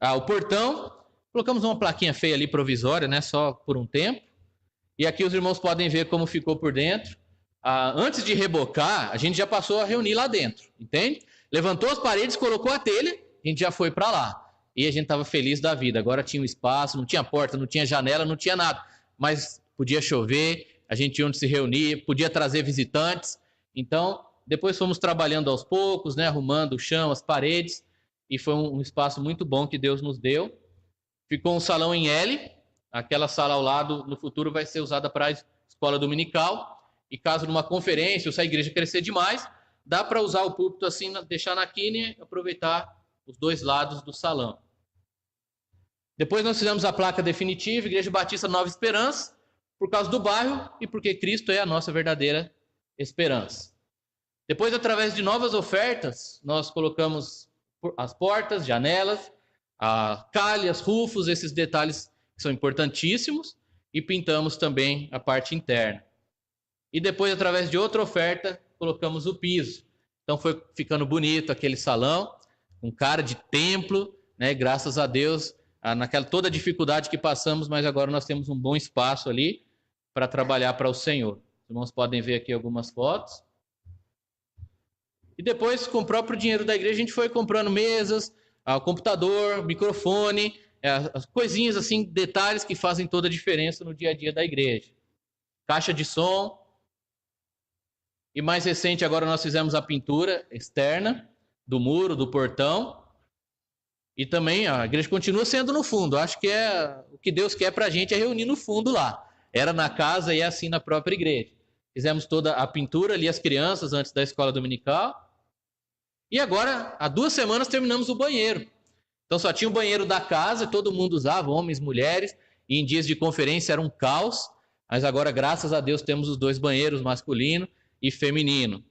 o portão, colocamos uma plaquinha feia ali, provisória, né, só por um tempo. E aqui os irmãos podem ver como ficou por dentro. Antes de rebocar, a gente já passou a reunir lá dentro, entende? Levantou as paredes, colocou a telha, a gente já foi para lá. E a gente estava feliz da vida. Agora tinha um espaço, não tinha porta, não tinha janela, não tinha nada. Mas podia chover, a gente tinha onde se reunir, podia trazer visitantes. Então, depois fomos trabalhando aos poucos, né, arrumando o chão, as paredes. E foi um espaço muito bom que Deus nos deu. Ficou um salão em L. Aquela sala ao lado, no futuro, vai ser usada para a escola dominical. E caso numa conferência ou se a igreja crescer demais, dá para usar o púlpito assim, deixar na quina e aproveitar os dois lados do salão. Depois nós fizemos a placa definitiva, Igreja Batista Nova Esperança, por causa do bairro e porque Cristo é a nossa verdadeira esperança. Depois, através de novas ofertas, nós colocamos as portas, janelas, calhas, rufos, esses detalhes que são importantíssimos, e pintamos também a parte interna. E depois, através de outra oferta, colocamos o piso. Então foi ficando bonito aquele salão, com cara de templo, né? Graças a Deus, naquela toda a dificuldade que passamos, mas agora nós temos um bom espaço ali para trabalhar para o Senhor. Os irmãos podem ver aqui algumas fotos. E depois, com o próprio dinheiro da igreja, a gente foi comprando mesas, computador, microfone, as coisinhas assim, detalhes que fazem toda a diferença no dia a dia da igreja. Caixa de som. E mais recente, agora nós fizemos a pintura externa do muro, do portão. E também a igreja continua sendo no fundo. Acho que o que Deus quer para a gente é reunir no fundo lá. Era na casa e é assim na própria igreja. Fizemos toda a pintura ali, as crianças, antes da escola dominical. E agora, há 2 semanas, terminamos o banheiro. Então só tinha o banheiro da casa, todo mundo usava, homens, mulheres. E em dias de conferência era um caos. Mas agora, graças a Deus, temos os 2 banheiros, masculino e feminino.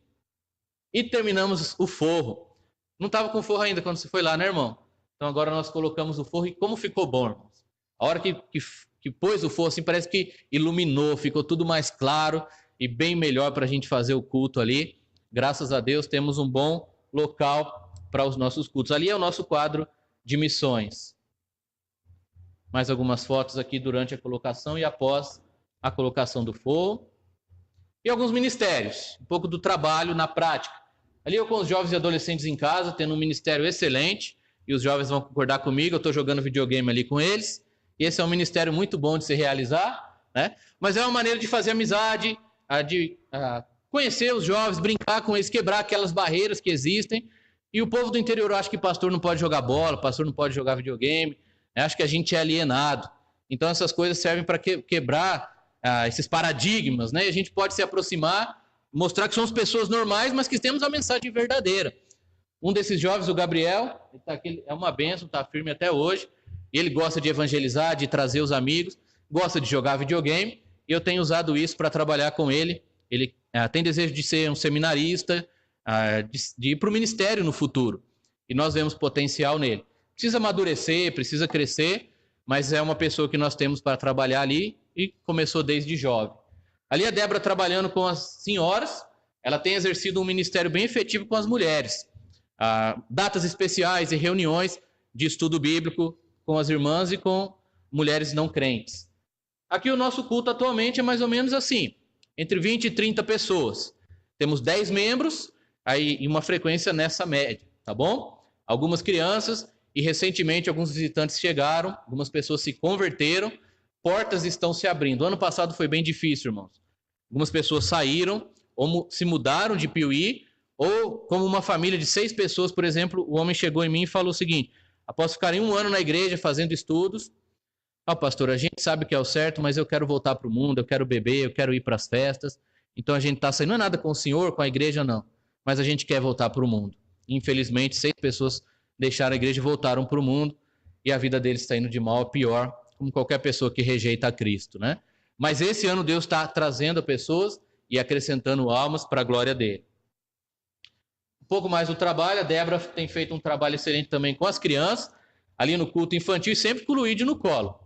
E terminamos o forro. Não estava com forro ainda quando você foi lá, né, irmão? Então agora nós colocamos o forro e como ficou bom, irmãos. A hora que pôs o forro, assim, parece que iluminou, ficou tudo mais claro e bem melhor para a gente fazer o culto ali. Graças a Deus temos um bom local para os nossos cultos. Ali é o nosso quadro de missões. Mais algumas fotos aqui durante a colocação e após a colocação do forro. E alguns ministérios, um pouco do trabalho na prática. Ali eu com os jovens e adolescentes em casa, tendo um ministério excelente, e os jovens vão concordar comigo, eu estou jogando videogame ali com eles, e esse é um ministério muito bom de se realizar, né? Mas é uma maneira de fazer amizade, de conhecer os jovens, brincar com eles, quebrar aquelas barreiras que existem. E o povo do interior acha que pastor não pode jogar bola, pastor não pode jogar videogame, acha que a gente é alienado. Então essas coisas servem para quebrar esses paradigmas, né? E a gente pode se aproximar, mostrar que somos pessoas normais, mas que temos a mensagem verdadeira. Um desses jovens, o Gabriel, ele tá aqui, é uma bênção, está firme até hoje. E ele gosta de evangelizar, de trazer os amigos, gosta de jogar videogame. E eu tenho usado isso para trabalhar com ele. Ele tem desejo de ser um seminarista, de ir para o ministério no futuro. E nós vemos potencial nele. Precisa amadurecer, precisa crescer, mas é uma pessoa que nós temos para trabalhar ali e começou desde jovem. Ali a Débora trabalhando com as senhoras, ela tem exercido um ministério bem efetivo com as mulheres. Datas especiais e reuniões de estudo bíblico com as irmãs e com mulheres não crentes. Aqui o nosso culto atualmente é mais ou menos assim, entre 20 e 30 pessoas. Temos 10 membros, aí e uma frequência nessa média, tá bom? Algumas crianças e recentemente alguns visitantes chegaram, algumas pessoas se converteram, portas estão se abrindo. O ano passado foi bem difícil, irmãos. Algumas pessoas saíram ou se mudaram de Piuí, ou como uma família de 6 pessoas, por exemplo, o homem chegou em mim e falou o seguinte: após ficarem 1 ano na igreja fazendo estudos, pastor, a gente sabe que é o certo, mas eu quero voltar para o mundo, eu quero beber, eu quero ir para as festas, então a gente está saindo, não é nada com o senhor, com a igreja não, mas a gente quer voltar para o mundo. Infelizmente, 6 pessoas deixaram a igreja e voltaram para o mundo, e a vida deles está indo de mal a pior, como qualquer pessoa que rejeita a Cristo, né? Mas esse ano Deus está trazendo pessoas, e acrescentando almas para a glória dele. Um pouco mais do trabalho, a Débora tem feito um trabalho excelente também com as crianças, ali no culto infantil, sempre com o Luíde no colo,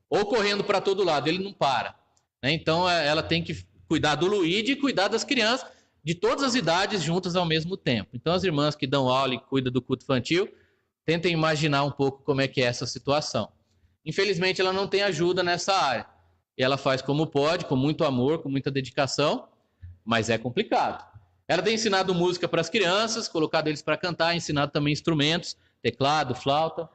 ou correndo para todo lado, ele não para, né? Então ela tem que cuidar do Luíde e cuidar das crianças de todas as idades juntas ao mesmo tempo. Então as irmãs que dão aula e cuidam do culto infantil, tentem imaginar um pouco como é que é essa situação. Infelizmente ela não tem ajuda nessa área, e ela faz como pode, com muito amor, com muita dedicação, mas é complicado. Ela tem ensinado música para as crianças, colocado eles para cantar, ensinado também instrumentos, teclado, flauta,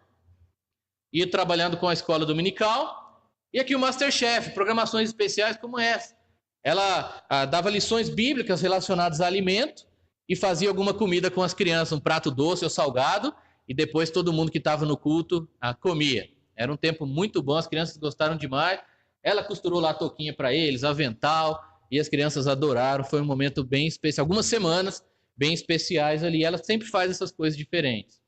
e trabalhando com a escola dominical. E aqui o Masterchef, programações especiais como essa. Ela dava lições bíblicas relacionadas a alimento e fazia alguma comida com as crianças, um prato doce ou salgado, e depois todo mundo que estava no culto comia. Era um tempo muito bom, as crianças gostaram demais. Ela costurou lá a touquinha para eles, avental, e as crianças adoraram. Foi um momento bem especial, algumas semanas bem especiais ali. Ela sempre faz essas coisas diferentes.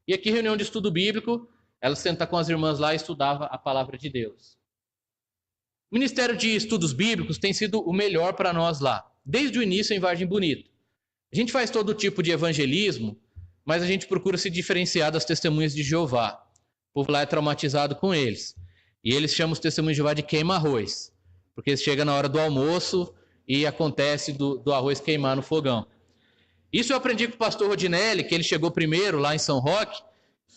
E aqui, reunião de estudo bíblico, ela senta com as irmãs lá e estudava a palavra de Deus. O Ministério de Estudos Bíblicos tem sido o melhor para nós lá, desde o início em Vargem Bonita. A gente faz todo tipo de evangelismo, mas a gente procura se diferenciar das testemunhas de Jeová. O povo lá é traumatizado com eles. E eles chamam os testemunhos de Jeová de queima-arroz, porque chega na hora do almoço e acontece do arroz queimar no fogão. Isso eu aprendi com o pastor Rodinelli, que ele chegou primeiro lá em São Roque,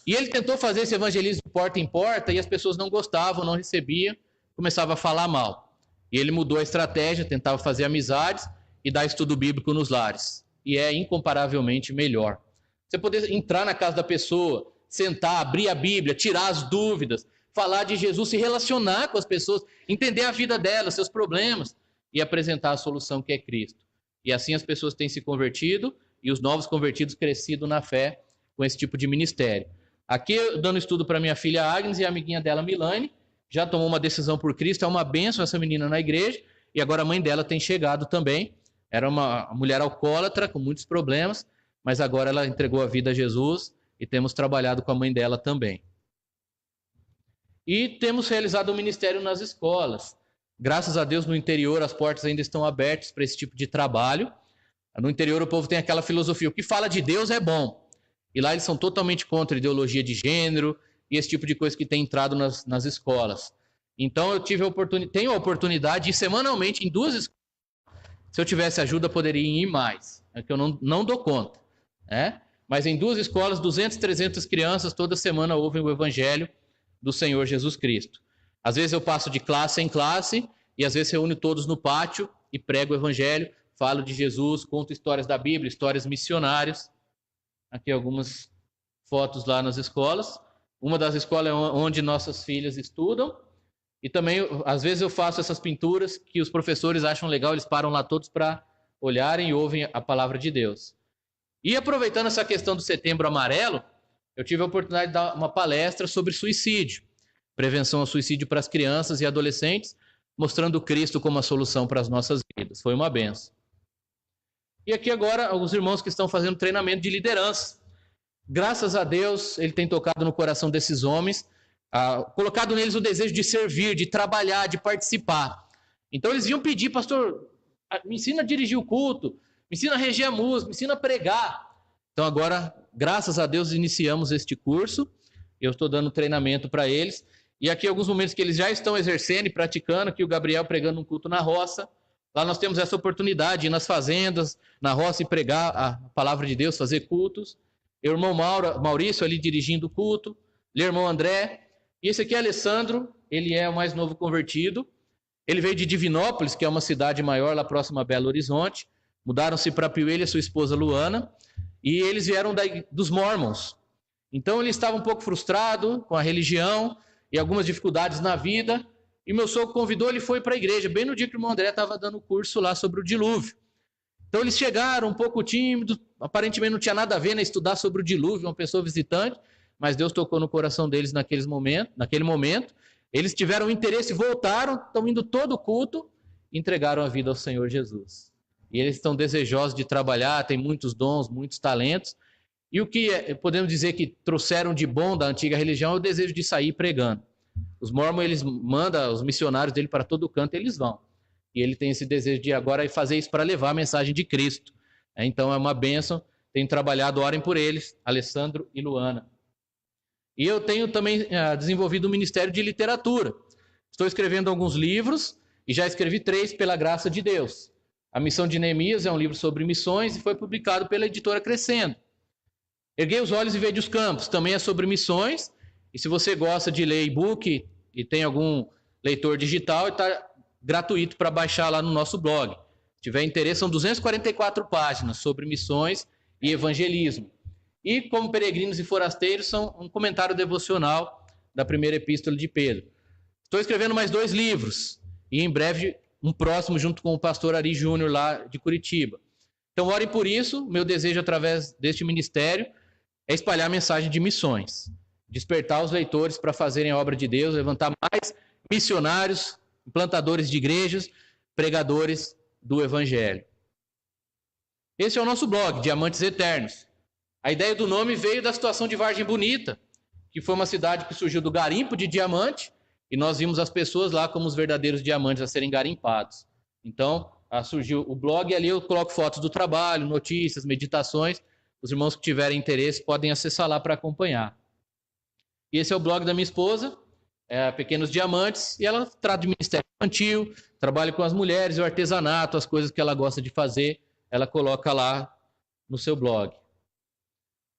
e ele tentou fazer esse evangelismo de porta em porta, e as pessoas não gostavam, não recebiam, começava a falar mal. E ele mudou a estratégia, tentava fazer amizades e dar estudo bíblico nos lares. E é incomparavelmente melhor. Você poder entrar na casa da pessoa, sentar, abrir a Bíblia, tirar as dúvidas, falar de Jesus, se relacionar com as pessoas, entender a vida delas, seus problemas e apresentar a solução que é Cristo. E assim as pessoas têm se convertido e os novos convertidos crescido na fé com esse tipo de ministério. Aqui eu dando estudo para minha filha Agnes e a amiguinha dela, Milane, já tomou uma decisão por Cristo, é uma bênção essa menina na igreja, e agora a mãe dela tem chegado também. Era uma mulher alcoólatra com muitos problemas, mas agora ela entregou a vida a Jesus e temos trabalhado com a mãe dela também. E temos realizado o ministério nas escolas. Graças a Deus, no interior, as portas ainda estão abertas para esse tipo de trabalho. No interior, o povo tem aquela filosofia, o que fala de Deus é bom. E lá eles são totalmente contra a ideologia de gênero e esse tipo de coisa que tem entrado nas escolas. Então, eu tenho a oportunidade de ir semanalmente em 2 escolas. Se eu tivesse ajuda, poderia ir mais. É que eu não dou conta. Né? Mas em 2 escolas, 200, 300 crianças, toda semana ouvem o evangelho do Senhor Jesus Cristo. Às vezes eu passo de classe em classe e às vezes reúno todos no pátio e prego o evangelho, falo de Jesus, conto histórias da Bíblia, histórias missionárias. Aqui algumas fotos lá nas escolas. Uma das escolas é onde nossas filhas estudam. E também, às vezes eu faço essas pinturas que os professores acham legal, eles param lá todos para olharem e ouvem a palavra de Deus. E aproveitando essa questão do Setembro Amarelo, eu tive a oportunidade de dar uma palestra sobre suicídio, prevenção ao suicídio para as crianças e adolescentes, mostrando Cristo como a solução para as nossas vidas. Foi uma benção. E aqui agora, alguns irmãos que estão fazendo treinamento de liderança. Graças a Deus, ele tem tocado no coração desses homens, colocado neles o desejo de servir, de trabalhar, de participar. Então eles iam pedir, pastor, me ensina a dirigir o culto, me ensina a reger a música, me ensina a pregar. Então agora, graças a Deus, iniciamos este curso. Eu estou dando treinamento para eles. E aqui alguns momentos que eles já estão exercendo e praticando, aqui o Gabriel pregando um culto na roça. Lá nós temos essa oportunidade de ir nas fazendas, na roça e pregar a palavra de Deus, fazer cultos. O irmão Maurício ali dirigindo o culto, o irmão André. E esse aqui é Alessandro, ele é o mais novo convertido. Ele veio de Divinópolis, que é uma cidade maior lá próxima a Belo Horizonte. Mudaram-se para Piuí, ele e sua esposa Luana. E eles vieram dos Mormons. Então ele estava um pouco frustrado com a religião e algumas dificuldades na vida. E meu sogro convidou, ele foi para a igreja, bem no dia que o irmão André estava dando o curso lá sobre o dilúvio. Então eles chegaram um pouco tímidos, aparentemente não tinha nada a ver, né, estudar sobre o dilúvio, uma pessoa visitante, mas Deus tocou no coração deles naquele momento. Eles tiveram interesse, voltaram, estão indo todo o culto, entregaram a vida ao Senhor Jesus. E eles estão desejosos de trabalhar, têm muitos dons, muitos talentos. E o que podemos dizer que trouxeram de bom da antiga religião é o desejo de sair pregando. Os mormons, eles mandam os missionários dele para todo canto, eles vão. e ele tem esse desejo de agora fazer isso para levar a mensagem de Cristo. Então é uma bênção, tenho trabalhado, orem por eles, Alessandro e Luana. E eu tenho também desenvolvido um ministério de literatura. Estou escrevendo alguns livros e já escrevi 3 pela graça de Deus. A Missão de Neemias é um livro sobre missões e foi publicado pela editora Crescendo. Erguei os olhos e vejo os campos, também é sobre missões. E se você gosta de ler e-book e tem algum leitor digital, está gratuito para baixar lá no nosso blog. Se tiver interesse, são 244 páginas sobre missões e evangelismo. E como peregrinos e forasteiros, são um comentário devocional da primeira epístola de Pedro. Estou escrevendo mais 2 livros e em breve um próximo junto com o pastor Ari Júnior lá de Curitiba. Então orem por isso, meu desejo através deste ministério é espalhar a mensagem de missões, despertar os leitores para fazerem a obra de Deus, levantar mais missionários, implantadores de igrejas, pregadores do evangelho. Esse é o nosso blog, Diamantes Eternos. A ideia do nome veio da situação de Vargem Bonita, que foi uma cidade que surgiu do garimpo de diamante, e nós vimos as pessoas lá como os verdadeiros diamantes a serem garimpados. Então, surgiu o blog e ali eu coloco fotos do trabalho, notícias, meditações. Os irmãos que tiverem interesse podem acessar lá para acompanhar. E esse é o blog da minha esposa, Pequenos Diamantes, e ela trata de ministério infantil, trabalha com as mulheres, o artesanato, as coisas que ela gosta de fazer, ela coloca lá no seu blog.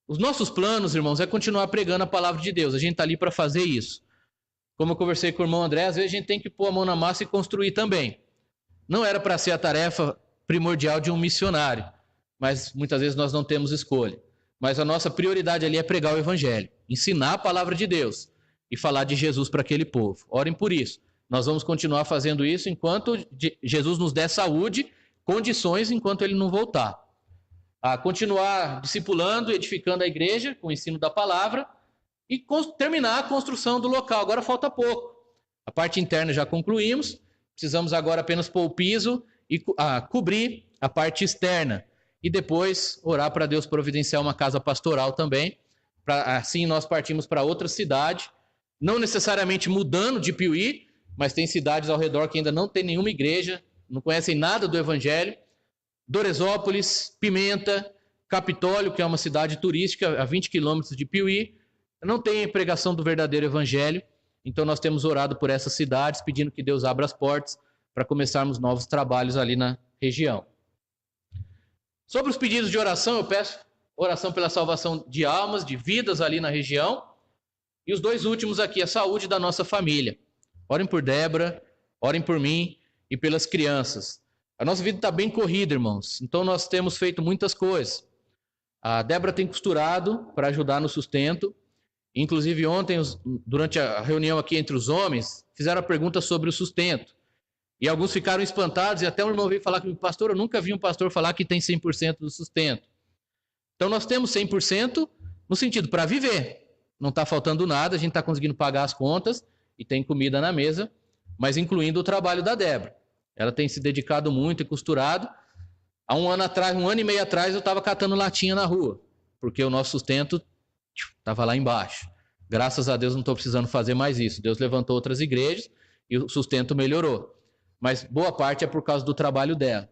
Os nossos planos, irmãos, é continuar pregando a palavra de Deus. A gente está ali para fazer isso. Como eu conversei com o irmão André, às vezes a gente tem que pôr a mão na massa e construir também. Não era para ser a tarefa primordial de um missionário, mas muitas vezes nós não temos escolha. Mas a nossa prioridade ali é pregar o evangelho, ensinar a palavra de Deus e falar de Jesus para aquele povo. Orem por isso. Nós vamos continuar fazendo isso enquanto Jesus nos der saúde, condições enquanto ele não voltar. A continuar discipulando, edificando a igreja com o ensino da palavra e terminar a construção do local. Agora falta pouco. A parte interna já concluímos, precisamos agora apenas pôr o piso e cobrir a parte externa. E depois orar para Deus providenciar uma casa pastoral também, para assim nós partimos para outra cidade, não necessariamente mudando de Piuí, mas tem cidades ao redor que ainda não tem nenhuma igreja, não conhecem nada do evangelho. Doresópolis, Pimenta, Capitólio, que é uma cidade turística a 20 quilômetros de Piuí, não tem pregação do verdadeiro evangelho, então nós temos orado por essas cidades, pedindo que Deus abra as portas para começarmos novos trabalhos ali na região. Sobre os pedidos de oração, eu peço oração pela salvação de almas, de vidas ali na região, e os 2 últimos aqui, a saúde da nossa família. Orem por Débora, orem por mim e pelas crianças. A nossa vida está bem corrida, irmãos, então nós temos feito muitas coisas. A Débora tem costurado para ajudar no sustento. Inclusive ontem, durante a reunião aqui entre os homens, fizeram a pergunta sobre o sustento. E alguns ficaram espantados e até um irmão veio falar comigo, pastor, eu nunca vi um pastor falar que tem 100% do sustento. Então nós temos 100% no sentido para viver. Não está faltando nada, a gente está conseguindo pagar as contas e tem comida na mesa, mas incluindo o trabalho da Débora. Ela tem se dedicado muito e costurado. Há um ano e meio atrás, eu estava catando latinha na rua, porque o nosso sustento estava lá embaixo. Graças a Deus não estou precisando fazer mais isso. Deus levantou outras igrejas e o sustento melhorou. Mas boa parte é por causa do trabalho dela.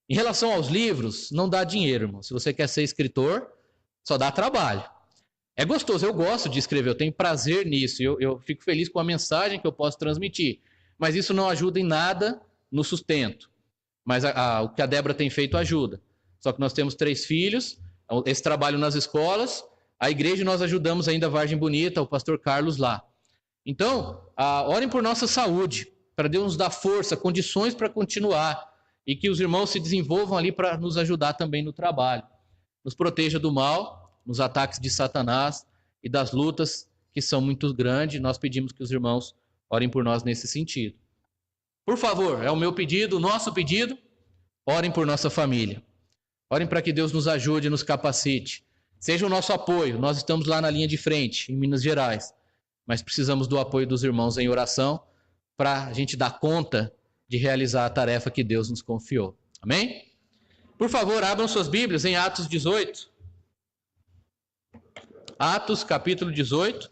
Em relação aos livros, não dá dinheiro, irmão. Se você quer ser escritor, só dá trabalho. É gostoso, eu gosto de escrever, eu tenho prazer nisso. Eu fico feliz com a mensagem que eu posso transmitir. Mas isso não ajuda em nada no sustento. Mas o que a Débora tem feito ajuda. Só que nós temos 3 filhos, esse trabalho nas escolas, a igreja nós ajudamos ainda a Vargem Bonita, o pastor Carlos lá. Então, orem por nossa saúde, para Deus nos dar força, condições para continuar, e que os irmãos se desenvolvam ali para nos ajudar também no trabalho. Nos proteja do mal, nos ataques de Satanás e das lutas que são muito grandes. Nós pedimos que os irmãos orem por nós nesse sentido. Por favor, é o meu pedido, o nosso pedido, orem por nossa família. Orem para que Deus nos ajude, nos capacite. Seja o nosso apoio. Nós estamos lá na linha de frente, em Minas Gerais, mas precisamos do apoio dos irmãos em oração para a gente dar conta de realizar a tarefa que Deus nos confiou. Amém? Por favor, abram suas Bíblias em Atos 18. Atos, capítulo 18.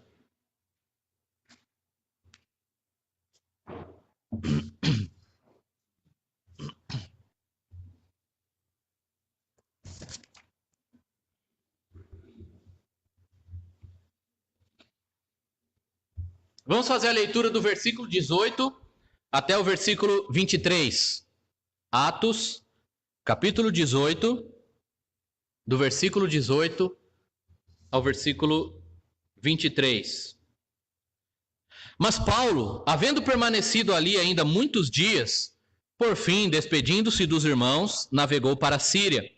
Vamos fazer a leitura do versículo 18 até o versículo 23. Atos, capítulo 18, do versículo 18 ao versículo 23. Mas Paulo, havendo permanecido ali ainda muitos dias, por fim, despedindo-se dos irmãos, navegou para a Síria,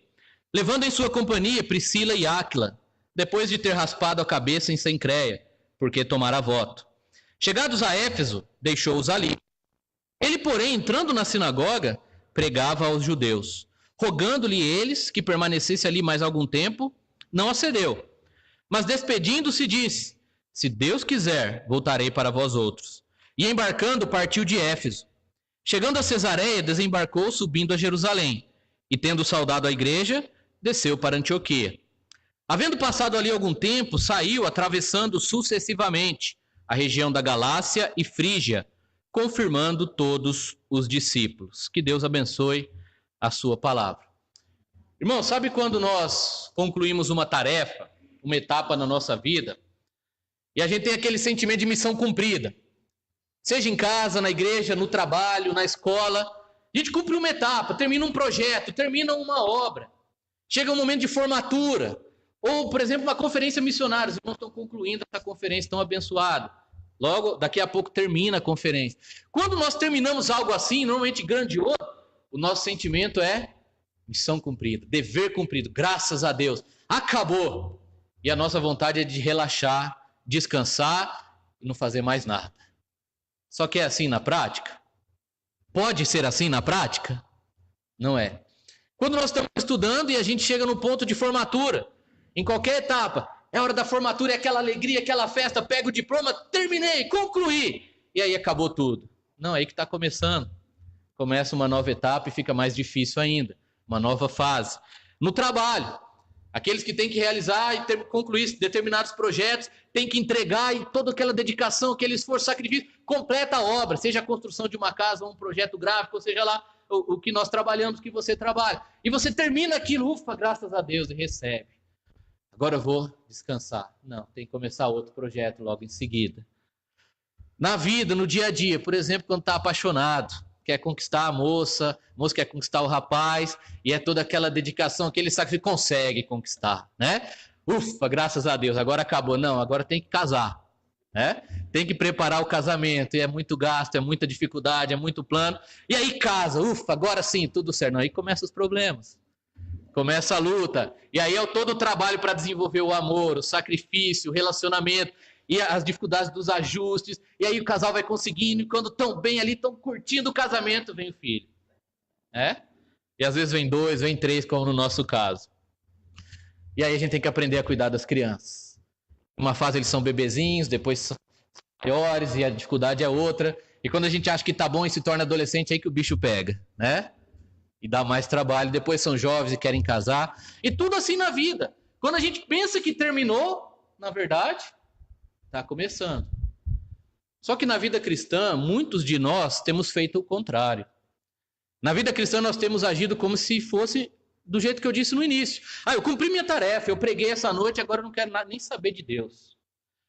levando em sua companhia Priscila e Áquila, depois de ter raspado a cabeça em Cencreia, porque tomara voto. Chegados a Éfeso, deixou-os ali. Ele, porém, entrando na sinagoga, pregava aos judeus, rogando-lhe eles que permanecesse ali mais algum tempo, não acedeu. Mas despedindo-se disse: se Deus quiser, voltarei para vós outros. E embarcando, partiu de Éfeso. Chegando a Cesareia, desembarcou, subindo a Jerusalém. E tendo saudado a igreja, desceu para Antioquia. Havendo passado ali algum tempo, saiu, atravessando sucessivamente a região da Galácia e Frígia, confirmando todos os discípulos. Que Deus abençoe a sua palavra. Irmão, sabe quando nós concluímos uma tarefa, uma etapa na nossa vida, e a gente tem aquele sentimento de missão cumprida? Seja em casa, na igreja, no trabalho, na escola, a gente cumpre uma etapa, termina um projeto, termina uma obra. Chega um momento de formatura, ou, por exemplo, uma conferência missionária. Os irmãos estão concluindo essa conferência tão abençoada. Logo, daqui a pouco termina a conferência. Quando nós terminamos algo assim, normalmente grandioso, o nosso sentimento é missão cumprida, dever cumprido, graças a Deus. Acabou. E a nossa vontade é de relaxar, descansar e não fazer mais nada. Só que é assim na prática? Pode ser assim na prática? Não é. Quando nós estamos estudando e a gente chega no ponto de formatura, em qualquer etapa, é hora da formatura, é aquela alegria, aquela festa, pega o diploma, terminei, concluí, e aí acabou tudo. Não, é aí que está começando. Começa uma nova etapa e fica mais difícil ainda, uma nova fase. No trabalho, aqueles que têm que realizar e concluir determinados projetos, têm que entregar e toda aquela dedicação, aquele esforço, sacrifício, completa a obra, seja a construção de uma casa, ou um projeto gráfico, ou seja lá o que nós trabalhamos, que você trabalha. E você termina aquilo, ufa, graças a Deus, e recebe. Agora eu vou descansar. Não, tem que começar outro projeto logo em seguida. Na vida, no dia a dia, por exemplo, quando está apaixonado, quer conquistar a moça quer conquistar o rapaz, e é toda aquela dedicação, aquele sacrifício, consegue conquistar, né? Ufa, graças a Deus, agora acabou. Não, agora tem que casar, né? Tem que preparar o casamento, e é muito gasto, é muita dificuldade, é muito plano. E aí casa, ufa, agora sim, tudo certo. Não, aí começam os problemas. Começa a luta, e aí é todo o trabalho para desenvolver o amor, o sacrifício, o relacionamento, e as dificuldades dos ajustes, e aí o casal vai conseguindo, e quando estão bem ali, estão curtindo o casamento, vem o filho. E às vezes vem 2, vem 3, como no nosso caso. E aí a gente tem que aprender a cuidar das crianças. Uma fase eles são bebezinhos, depois são maiores, e a dificuldade é outra, e quando a gente acha que tá bom e se torna adolescente, é aí que o bicho pega, né? E dá mais trabalho, depois são jovens e querem casar, e tudo assim na vida. Quando a gente pensa que terminou, na verdade, está começando. Só que na vida cristã, muitos de nós temos feito o contrário. Na vida cristã nós temos agido como se fosse do jeito que eu disse no início. Eu cumpri minha tarefa, eu preguei essa noite, agora eu não quero nem saber de Deus.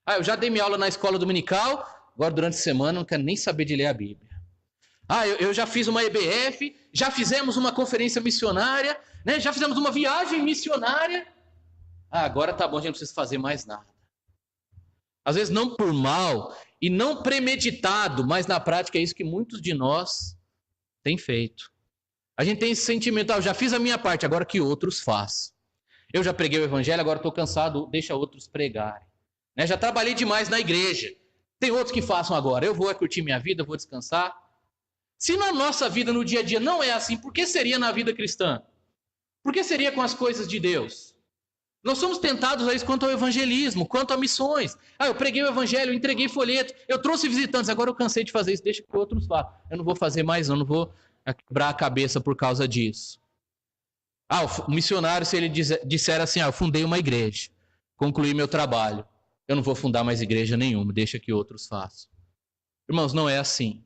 Eu já dei minha aula na escola dominical, agora durante a semana eu não quero nem saber de ler a Bíblia. Eu já fiz uma EBF, já fizemos uma conferência missionária, né? Já fizemos uma viagem missionária. Agora tá bom, a gente não precisa fazer mais nada. Às vezes não por mal e não premeditado, mas na prática é isso que muitos de nós têm feito. A gente tem esse sentimento, eu já fiz a minha parte, agora que outros façam. Eu já preguei o evangelho, agora estou cansado, deixa outros pregarem. Né? Já trabalhei demais na igreja, tem outros que façam agora. Eu vou curtir minha vida, vou descansar. Se na nossa vida, no dia a dia, não é assim, por que seria na vida cristã? Por que seria com as coisas de Deus? Nós somos tentados a isso quanto ao evangelismo, quanto a missões. Eu preguei o evangelho, eu entreguei folheto, eu trouxe visitantes, agora eu cansei de fazer isso, deixa que outros façam. Eu não vou fazer mais, não vou quebrar a cabeça por causa disso. O missionário, se ele disser assim, eu fundei uma igreja, concluí meu trabalho, eu não vou fundar mais igreja nenhuma, deixa que outros façam. Irmãos, não é assim.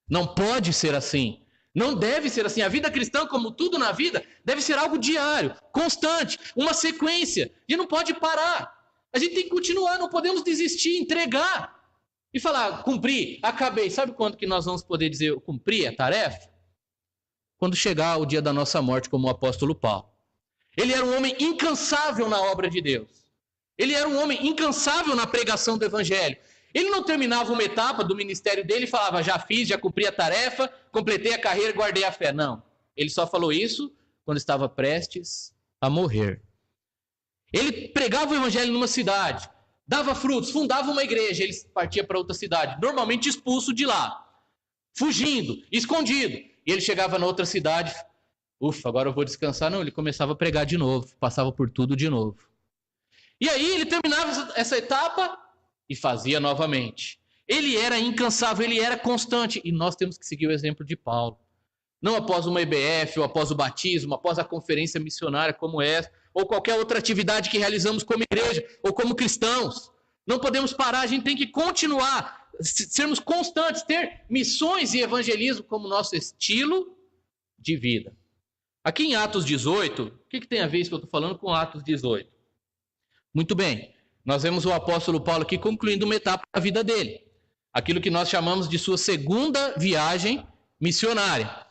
Não pode ser assim. Não deve ser assim. A vida cristã, como tudo na vida, deve ser algo diário, constante, uma sequência. A gente não pode parar. A gente tem que continuar, não podemos desistir, entregar. e falar, cumpri, acabei. Sabe quando que nós vamos poder dizer, eu cumpri a tarefa? Quando chegar o dia da nossa morte, como o apóstolo Paulo. Ele era um homem incansável na obra de Deus. Ele era um homem incansável na pregação do evangelho. Ele não terminava uma etapa do ministério dele e falava, já fiz, já cumpri a tarefa, completei a carreira, guardei a fé. Não. Ele só falou isso quando estava prestes a morrer. Ele pregava o evangelho numa cidade, dava frutos, fundava uma igreja, ele partia para outra cidade, normalmente expulso de lá, fugindo, escondido. E ele chegava na outra cidade, ufa, agora eu vou descansar. Não, ele começava a pregar de novo, passava por tudo de novo. E aí ele terminava essa etapa e fazia novamente. Ele era incansável, ele era constante. E nós temos que seguir o exemplo de Paulo. Não após uma EBF, ou após o batismo, após a conferência missionária como essa, ou qualquer outra atividade que realizamos como igreja, ou como cristãos. Não podemos parar, a gente tem que continuar, sermos constantes, ter missões e evangelismo como nosso estilo de vida. Aqui em Atos 18, o que tem a ver isso que eu estou falando com Atos 18? Muito bem, nós vemos o apóstolo Paulo aqui concluindo uma etapa da vida dele. Aquilo que nós chamamos de sua segunda viagem missionária.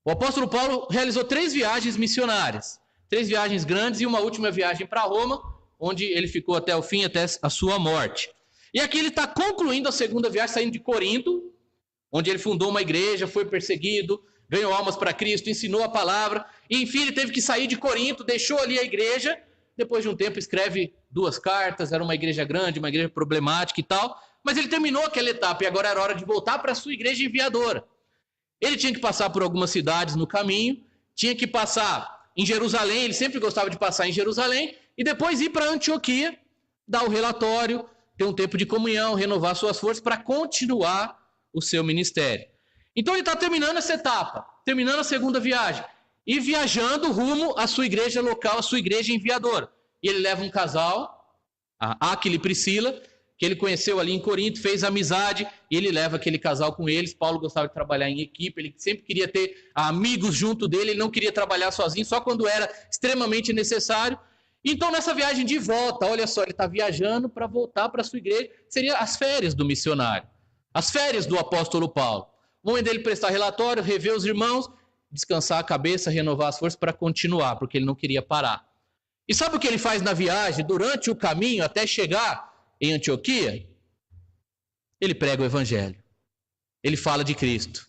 O apóstolo Paulo realizou 3 viagens missionárias. 3 viagens grandes e uma última viagem para Roma, onde ele ficou até o fim, até a sua morte. E aqui ele está concluindo a segunda viagem, saindo de Corinto, onde ele fundou uma igreja, foi perseguido, ganhou almas para Cristo, ensinou a palavra, e enfim ele teve que sair de Corinto, deixou ali a igreja, depois de um tempo escreve 2 cartas, era uma igreja grande, uma igreja problemática e tal, mas ele terminou aquela etapa e agora era hora de voltar para a sua igreja enviadora. Ele tinha que passar por algumas cidades no caminho, tinha que passar em Jerusalém, ele sempre gostava de passar em Jerusalém, e depois ir para Antioquia, dar o relatório, ter um tempo de comunhão, renovar suas forças para continuar o seu ministério. Então ele está terminando essa etapa, terminando a segunda viagem, e viajando rumo à sua igreja local, à sua igreja enviadora. E ele leva um casal, a Áquila e Priscila, que ele conheceu ali em Corinto, fez amizade, e ele leva aquele casal com eles. Paulo gostava de trabalhar em equipe, ele sempre queria ter amigos junto dele, ele não queria trabalhar sozinho, só quando era extremamente necessário. Então, nessa viagem de volta, olha só, ele está viajando para voltar para a sua igreja, seria as férias do missionário, as férias do apóstolo Paulo. O momento dele prestar relatório, rever os irmãos, descansar a cabeça, renovar as forças para continuar, porque ele não queria parar. E sabe o que ele faz na viagem, durante o caminho, até chegar em Antioquia? Ele prega o evangelho. Ele fala de Cristo.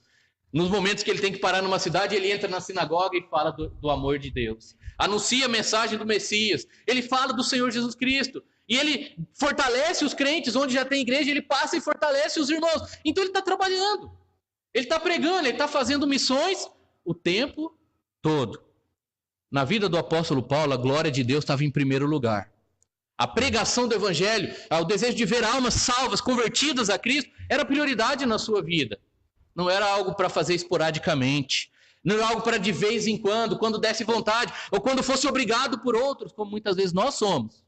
Nos momentos que ele tem que parar numa cidade, ele entra na sinagoga e fala do amor de Deus. Anuncia a mensagem do Messias. Ele fala do Senhor Jesus Cristo. E ele fortalece os crentes, onde já tem igreja, ele passa e fortalece os irmãos. Então ele está trabalhando. Ele está pregando, ele está fazendo missões o tempo todo. Na vida do apóstolo Paulo, a glória de Deus estava em primeiro lugar. A pregação do evangelho, o desejo de ver almas salvas, convertidas a Cristo, era prioridade na sua vida. Não era algo para fazer esporadicamente. Não era algo para de vez em quando desse vontade, ou quando fosse obrigado por outros, como muitas vezes nós somos.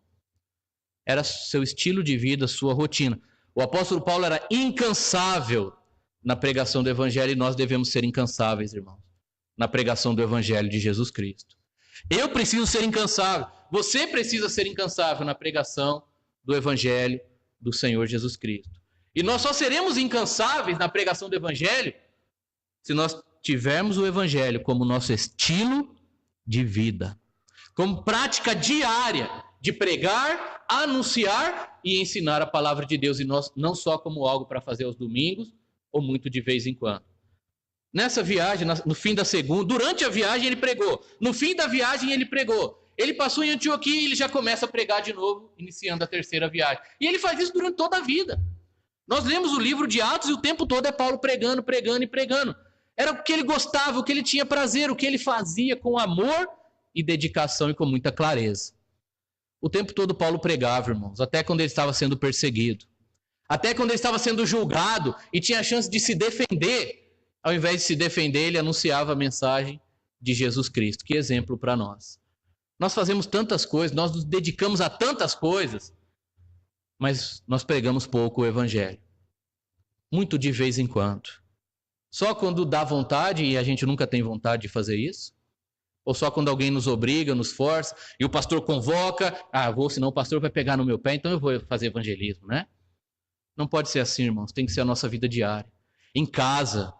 Era seu estilo de vida, sua rotina. O apóstolo Paulo era incansável na pregação do evangelho, e nós devemos ser incansáveis, irmãos, na pregação do evangelho de Jesus Cristo. Eu preciso ser incansável. Você precisa ser incansável na pregação do evangelho do Senhor Jesus Cristo. E nós só seremos incansáveis na pregação do evangelho se nós tivermos o evangelho como nosso estilo de vida, como prática diária de pregar, anunciar e ensinar a palavra de Deus, e nós não só como algo para fazer aos domingos ou muito de vez em quando. Nessa viagem, no fim da segunda, durante a viagem ele pregou, no fim da viagem ele pregou. Ele passou em Antioquia e ele já começa a pregar de novo, iniciando a terceira viagem. E ele faz isso durante toda a vida. Nós lemos o livro de Atos e o tempo todo é Paulo pregando, pregando e pregando. Era o que ele gostava, o que ele tinha prazer, o que ele fazia com amor e dedicação e com muita clareza. O tempo todo Paulo pregava, irmãos, até quando ele estava sendo perseguido. Até quando ele estava sendo julgado e tinha a chance de se defender. Ao invés de se defender, ele anunciava a mensagem de Jesus Cristo. Que exemplo para nós. Nós fazemos tantas coisas, nós nos dedicamos a tantas coisas, mas nós pregamos pouco o evangelho. Muito de vez em quando. Só quando dá vontade, e a gente nunca tem vontade de fazer isso. Ou só quando alguém nos obriga, nos força, e o pastor convoca, senão o pastor vai pegar no meu pé, então eu vou fazer evangelismo, né? Não pode ser assim, irmãos. Tem que ser a nossa vida diária. Em casa,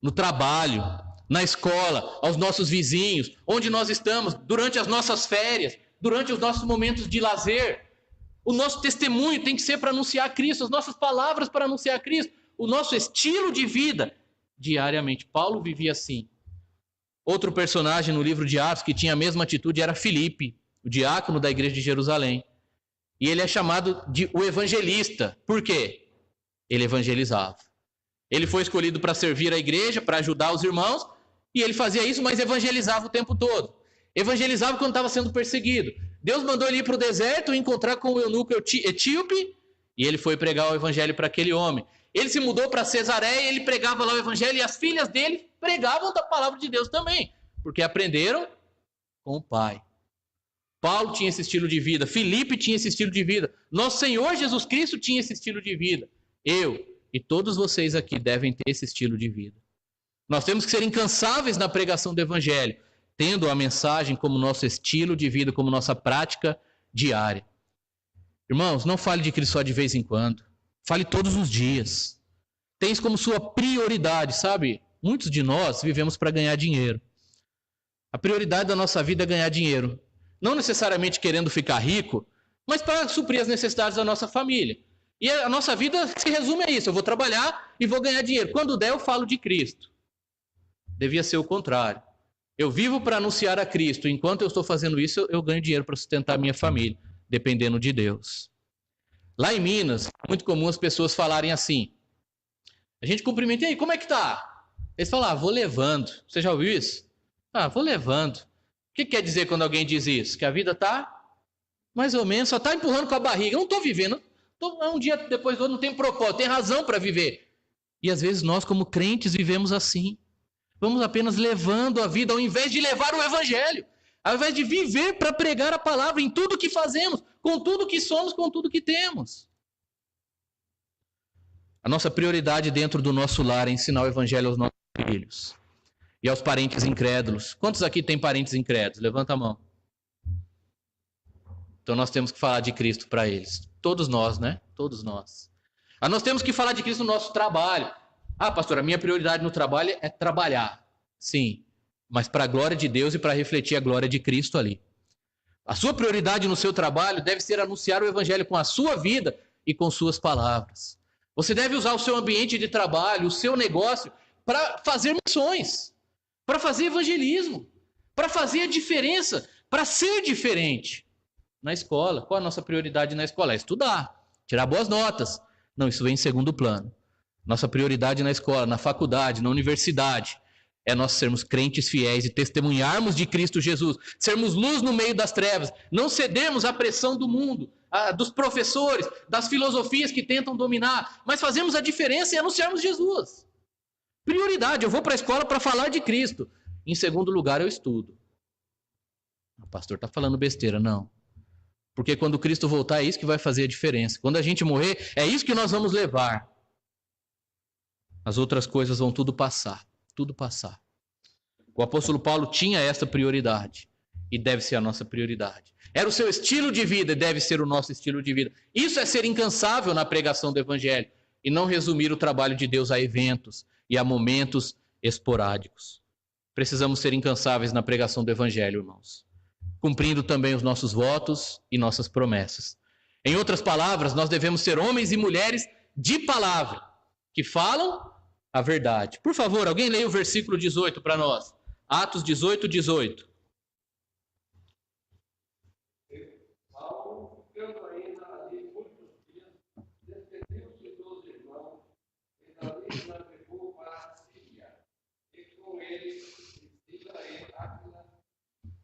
no trabalho, na escola, aos nossos vizinhos, onde nós estamos, durante as nossas férias, durante os nossos momentos de lazer. O nosso testemunho tem que ser para anunciar Cristo, as nossas palavras para anunciar Cristo, o nosso estilo de vida diariamente. Paulo vivia assim. Outro personagem no livro de Atos que tinha a mesma atitude era Filipe, o diácono da igreja de Jerusalém. E ele é chamado de o evangelista. Por quê? Ele evangelizava. Ele foi escolhido para servir a igreja, para ajudar os irmãos, e ele fazia isso, mas evangelizava o tempo todo. Evangelizava quando estava sendo perseguido. Deus mandou ele ir para o deserto encontrar com o eunuco etíope, e ele foi pregar o evangelho para aquele homem. Ele se mudou para Cesareia, ele pregava lá o evangelho, e as filhas dele pregavam da palavra de Deus também, porque aprenderam com o pai. Paulo tinha esse estilo de vida, Filipe tinha esse estilo de vida, nosso Senhor Jesus Cristo tinha esse estilo de vida. Eu e todos vocês aqui devem ter esse estilo de vida. Nós temos que ser incansáveis na pregação do evangelho, tendo a mensagem como nosso estilo de vida, como nossa prática diária. Irmãos, não fale de Cristo só de vez em quando. Fale todos os dias. Tenha isso como sua prioridade, sabe? Muitos de nós vivemos para ganhar dinheiro. A prioridade da nossa vida é ganhar dinheiro. Não necessariamente querendo ficar rico, mas para suprir as necessidades da nossa família. E a nossa vida se resume a isso. Eu vou trabalhar e vou ganhar dinheiro. Quando der, eu falo de Cristo. Devia ser o contrário. Eu vivo para anunciar a Cristo. Enquanto eu estou fazendo isso, eu ganho dinheiro para sustentar a minha família, dependendo de Deus. Lá em Minas, é muito comum as pessoas falarem assim. A gente cumprimenta, e aí, como é que tá? Eles falam, vou levando. Você já ouviu isso? Vou levando. O que quer dizer quando alguém diz isso? Que a vida tá mais ou menos, só tá empurrando com a barriga. Eu não estou vivendo. Um dia depois do outro, não tem propósito, tem razão para viver. E às vezes nós, como crentes, vivemos assim. Vamos apenas levando a vida, ao invés de levar o evangelho. Ao invés de viver para pregar a palavra em tudo que fazemos, com tudo que somos, com tudo que temos. A nossa prioridade dentro do nosso lar é ensinar o evangelho aos nossos filhos e aos parentes incrédulos. Quantos aqui têm parentes incrédulos? Levanta a mão. Então nós temos que falar de Cristo para eles. Todos nós, né? Todos nós. Nós temos que falar de Cristo no nosso trabalho. Pastor, a minha prioridade no trabalho é trabalhar. Sim, mas para a glória de Deus e para refletir a glória de Cristo ali. A sua prioridade no seu trabalho deve ser anunciar o evangelho com a sua vida e com suas palavras. Você deve usar o seu ambiente de trabalho, o seu negócio, para fazer missões, para fazer evangelismo, para fazer a diferença, para ser diferente. Na escola, qual a nossa prioridade na escola? É estudar, tirar boas notas. Não, isso vem em segundo plano. Nossa prioridade na escola, na faculdade, na universidade, é nós sermos crentes fiéis e testemunharmos de Cristo Jesus, sermos luz no meio das trevas, não cedermos à pressão do mundo, dos professores, das filosofias que tentam dominar, mas fazemos a diferença e anunciarmos Jesus. Prioridade, eu vou para a escola para falar de Cristo. Em segundo lugar, eu estudo. O pastor está falando besteira, não. Porque quando Cristo voltar, é isso que vai fazer a diferença. Quando a gente morrer, é isso que nós vamos levar. As outras coisas vão tudo passar. Tudo passar. O apóstolo Paulo tinha essa prioridade. E deve ser a nossa prioridade. Era o seu estilo de vida e deve ser o nosso estilo de vida. Isso é ser incansável na pregação do evangelho. E não resumir o trabalho de Deus a eventos e a momentos esporádicos. Precisamos ser incansáveis na pregação do evangelho, irmãos. Cumprindo também os nossos votos e nossas promessas. Em outras palavras, nós devemos ser homens e mulheres de palavra, que falam a verdade. Por favor, alguém leia o versículo 18 para nós. Atos 18, 18. Paulo, ficando ainda ali muitos dias, despediu-se dos irmãos e dali navegou para a Síria. E com ele, Priscila e Áquila,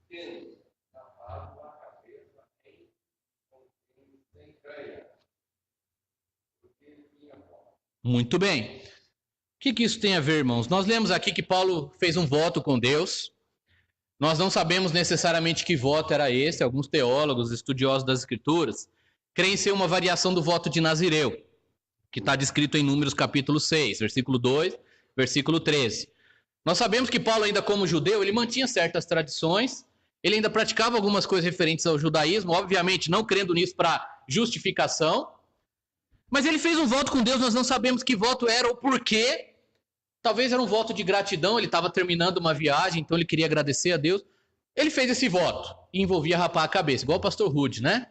tendo tapado a cabeça sem creia, porque tinha fome. Muito bem. O que isso tem a ver, irmãos? Nós lemos aqui que Paulo fez um voto com Deus. Nós não sabemos necessariamente que voto era esse. Alguns teólogos, estudiosos das Escrituras, creem ser uma variação do voto de Nazireu, que está descrito em Números capítulo 6, versículo 2, versículo 13. Nós sabemos que Paulo, ainda como judeu, ele mantinha certas tradições, ele ainda praticava algumas coisas referentes ao judaísmo, obviamente não crendo nisso para justificação, Mas ele fez um voto com Deus, nós não sabemos que voto era ou por quê. Talvez era um voto de gratidão, ele estava terminando uma viagem, então ele queria agradecer a Deus. Ele fez esse voto e envolvia rapar a cabeça, igual o pastor Rude, né?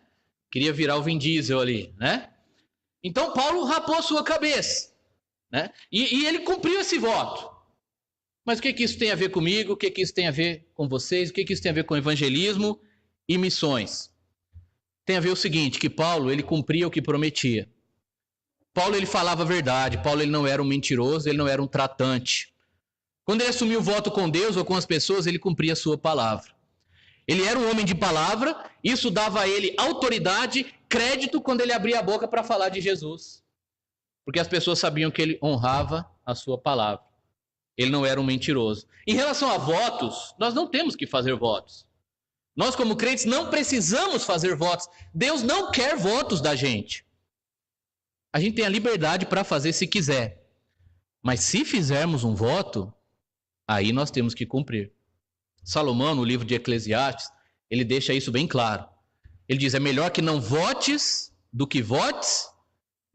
Queria virar o Vin Diesel ali, né? Então Paulo rapou a sua cabeça, né? E ele cumpriu esse voto. Mas o que isso tem a ver comigo? O que isso tem a ver com vocês? O que isso tem a ver com evangelismo e missões? Tem a ver o seguinte, que Paulo, ele cumpria o que prometia. Paulo, ele falava a verdade. Paulo, ele não era um mentiroso, ele não era um tratante. Quando ele assumiu o voto com Deus ou com as pessoas, ele cumpria a sua palavra. Ele era um homem de palavra, isso dava a ele autoridade, crédito quando ele abria a boca para falar de Jesus. Porque as pessoas sabiam que ele honrava a sua palavra. Ele não era um mentiroso. Em relação a votos, nós não temos que fazer votos. Nós, como crentes, não precisamos fazer votos. Deus não quer votos da gente. A gente tem a liberdade para fazer se quiser. Mas se fizermos um voto, aí nós temos que cumprir. Salomão, no livro de Eclesiastes, ele deixa isso bem claro. Ele diz, é melhor que não votes do que votes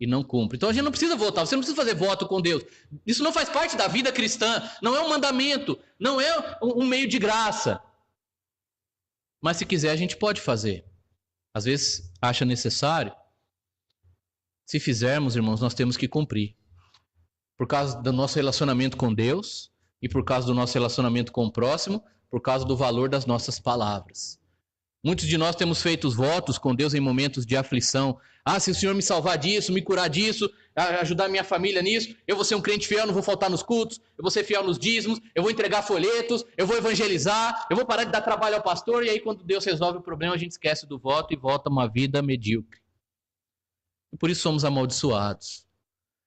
e não cumpre. Então a gente não precisa votar, você não precisa fazer voto com Deus. Isso não faz parte da vida cristã, não é um mandamento, não é um meio de graça. Mas se quiser a gente pode fazer. Às vezes acha necessário. Se fizermos, irmãos, nós temos que cumprir. Por causa do nosso relacionamento com Deus e por causa do nosso relacionamento com o próximo, por causa do valor das nossas palavras. Muitos de nós temos feito os votos com Deus em momentos de aflição. Ah, se o Senhor me salvar disso, me curar disso, ajudar minha família nisso, eu vou ser um crente fiel, não vou faltar nos cultos, eu vou ser fiel nos dízimos, eu vou entregar folhetos, eu vou evangelizar, eu vou parar de dar trabalho ao pastor, e aí quando Deus resolve o problema, a gente esquece do voto e volta a uma vida medíocre. E por isso somos amaldiçoados.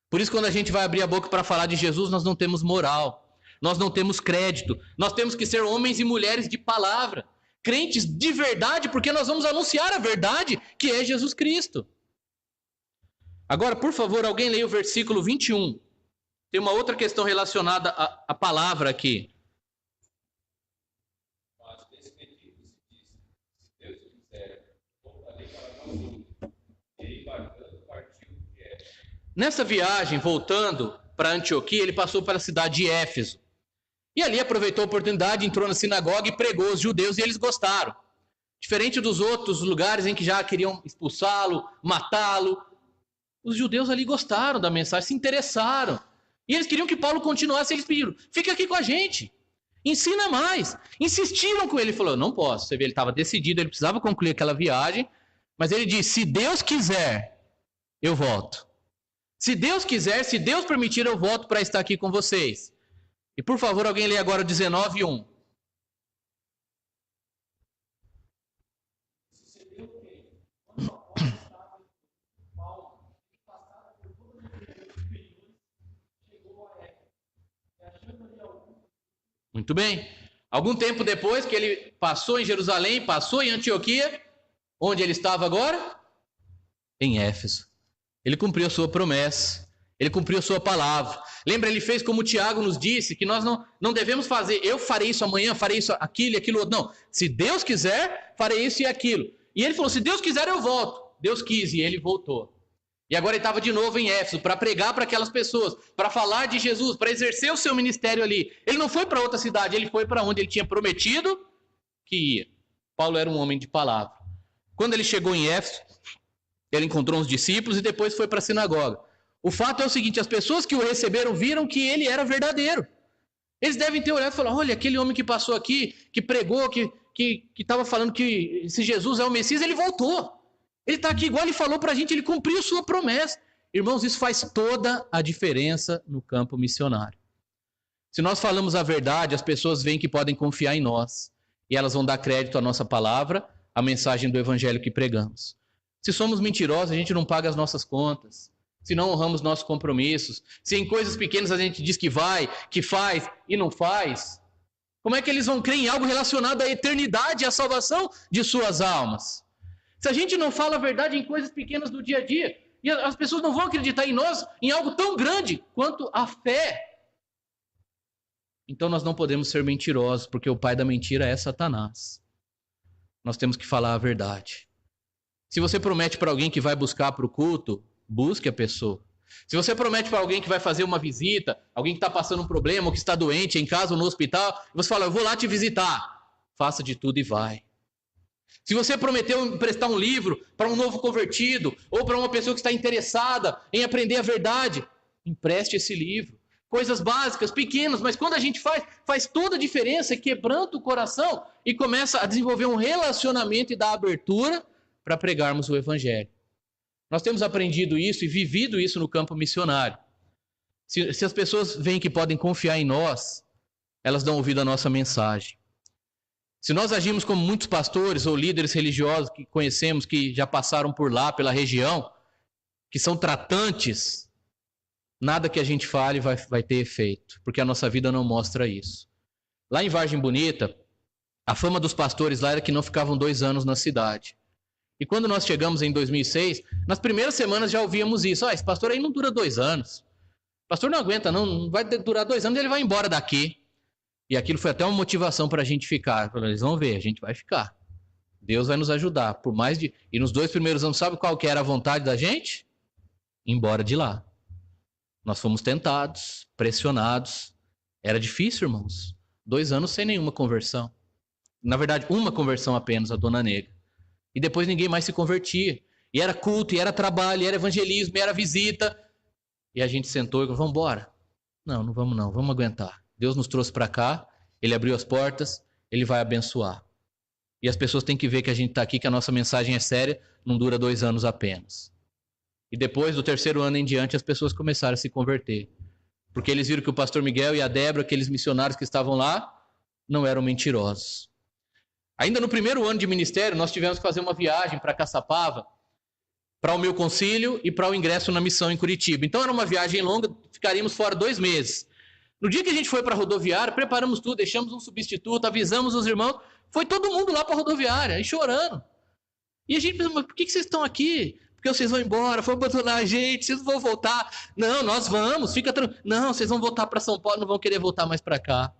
Por isso quando a gente vai abrir a boca para falar de Jesus, nós não temos moral, nós não temos crédito, nós temos que ser homens e mulheres de palavra. Crentes de verdade, porque nós vamos anunciar a verdade, que é Jesus Cristo. Agora, por favor, alguém leia o versículo 21. Tem uma outra questão relacionada à palavra aqui. Mas despedido se diz, se Deus quiser, voltarei para Babilônia. E embarcando partiu de Éfeso. Nessa viagem, voltando para Antioquia, ele passou pela cidade de Éfeso. E ali aproveitou a oportunidade, entrou na sinagoga e pregou aos judeus, e eles gostaram. Diferente dos outros lugares em que já queriam expulsá-lo, matá-lo, os judeus ali gostaram da mensagem, se interessaram. E eles queriam que Paulo continuasse, eles pediram, fica aqui com a gente, ensina mais. Insistiram com ele, ele falou, não posso. Você vê, ele estava decidido, ele precisava concluir aquela viagem, mas ele disse, se Deus quiser, eu volto. Se Deus quiser, se Deus permitir, eu volto para estar aqui com vocês. E por favor, alguém lê agora o 19:1. Muito bem. Algum tempo depois que ele passou em Jerusalém, passou em Antioquia, onde ele estava agora? Em Éfeso. Ele cumpriu a sua promessa. Ele cumpriu a sua palavra. Lembra, ele fez como o Tiago nos disse, que nós não devemos fazer, eu farei isso amanhã, farei isso, aquilo e aquilo outro. Não, se Deus quiser, farei isso e aquilo. E ele falou, se Deus quiser, eu volto. Deus quis e ele voltou. E agora ele estava de novo em Éfeso, para pregar para aquelas pessoas, para falar de Jesus, para exercer o seu ministério ali. Ele não foi para outra cidade, ele foi para onde ele tinha prometido que ia. Paulo era um homem de palavra. Quando ele chegou em Éfeso, ele encontrou uns discípulos e depois foi para a sinagoga. O fato é o seguinte, as pessoas que o receberam viram que ele era verdadeiro. Eles devem ter olhado e falado, olha, aquele homem que passou aqui, que pregou, que estava falando que se Jesus é o Messias, ele voltou. Ele está aqui igual ele falou para a gente, ele cumpriu sua promessa. Irmãos, isso faz toda a diferença no campo missionário. Se nós falamos a verdade, as pessoas veem que podem confiar em nós. E elas vão dar crédito à nossa palavra, à mensagem do evangelho que pregamos. Se somos mentirosos, a gente não paga as nossas contas. Se não honramos nossos compromissos, se em coisas pequenas a gente diz que vai, que faz e não faz, como é que eles vão crer em algo relacionado à eternidade e à salvação de suas almas? Se a gente não fala a verdade em coisas pequenas do dia a dia, e as pessoas não vão acreditar em nós, em algo tão grande quanto a fé, então nós não podemos ser mentirosos, porque o pai da mentira é Satanás. Nós temos que falar a verdade. Se você promete para alguém que vai buscar para o culto, busque a pessoa. Se você promete para alguém que vai fazer uma visita, alguém que está passando um problema, ou que está doente em casa ou no hospital, você fala, eu vou lá te visitar. Faça de tudo e vai. Se você prometeu emprestar um livro para um novo convertido, ou para uma pessoa que está interessada em aprender a verdade, empreste esse livro. Coisas básicas, pequenas, mas quando a gente faz toda a diferença, quebranta o coração e começa a desenvolver um relacionamento e dar abertura para pregarmos o Evangelho. Nós temos aprendido isso e vivido isso no campo missionário. Se as pessoas veem que podem confiar em nós, elas dão ouvido à nossa mensagem. Se nós agimos como muitos pastores ou líderes religiosos que conhecemos, que já passaram por lá, pela região, que são tratantes, nada que a gente fale vai ter efeito, porque a nossa vida não mostra isso. Lá em Vargem Bonita, a fama dos pastores lá era que não ficavam 2 anos na cidade. E quando nós chegamos em 2006, nas primeiras semanas já ouvíamos isso. Esse pastor aí não dura 2 anos. O pastor não aguenta, não vai durar 2 anos, ele vai embora daqui. E aquilo foi até uma motivação para a gente ficar. Eles vão ver, a gente vai ficar. Deus vai nos ajudar. E nos 2 primeiros anos, sabe qual que era a vontade da gente? Ir embora de lá. Nós fomos tentados, pressionados. Era difícil, irmãos. 2 anos sem nenhuma conversão. Na verdade, uma conversão apenas, a Dona Negra. E depois ninguém mais se convertia. E era culto, e era trabalho, e era evangelismo, e era visita. E a gente sentou e falou, vamos embora. Não vamos não, vamos aguentar. Deus nos trouxe para cá, Ele abriu as portas, Ele vai abençoar. E as pessoas têm que ver que a gente está aqui, que a nossa mensagem é séria, não dura 2 anos apenas. E depois do 3º ano em diante, as pessoas começaram a se converter. Porque eles viram que o pastor Miguel e a Débora, aqueles missionários que estavam lá, não eram mentirosos. Ainda no 1º ano de ministério, nós tivemos que fazer uma viagem para Caçapava, para o meu concílio e para o ingresso na missão em Curitiba. Então era uma viagem longa, ficaríamos fora 2 meses. No dia que a gente foi para a rodoviária, preparamos tudo, deixamos um substituto, avisamos os irmãos, foi todo mundo lá para a rodoviária, aí chorando. E a gente pensou, mas por que vocês estão aqui? Porque vocês vão embora, vão abandonar a gente, vocês não vão voltar. Não, nós vamos, fica tranquilo. Não, vocês vão voltar para São Paulo, não vão querer voltar mais para cá.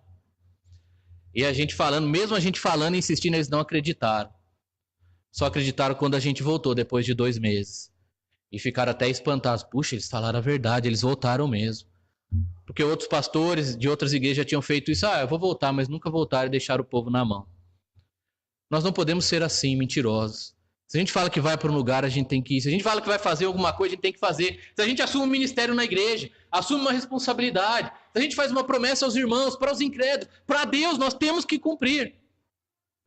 E a gente falando, mesmo a gente falando e insistindo, eles não acreditaram. Só acreditaram quando a gente voltou, depois de 2 meses. E ficaram até espantados. Puxa, eles falaram a verdade, eles voltaram mesmo. Porque outros pastores de outras igrejas já tinham feito isso. Eu vou voltar, mas nunca voltaram e deixaram o povo na mão. Nós não podemos ser assim, mentirosos. Se a gente fala que vai para um lugar, a gente tem que ir. Se a gente fala que vai fazer alguma coisa, a gente tem que fazer. Se a gente assume um ministério na igreja, assume uma responsabilidade. Se a gente faz uma promessa aos irmãos, para os incrédulos, para Deus, nós temos que cumprir.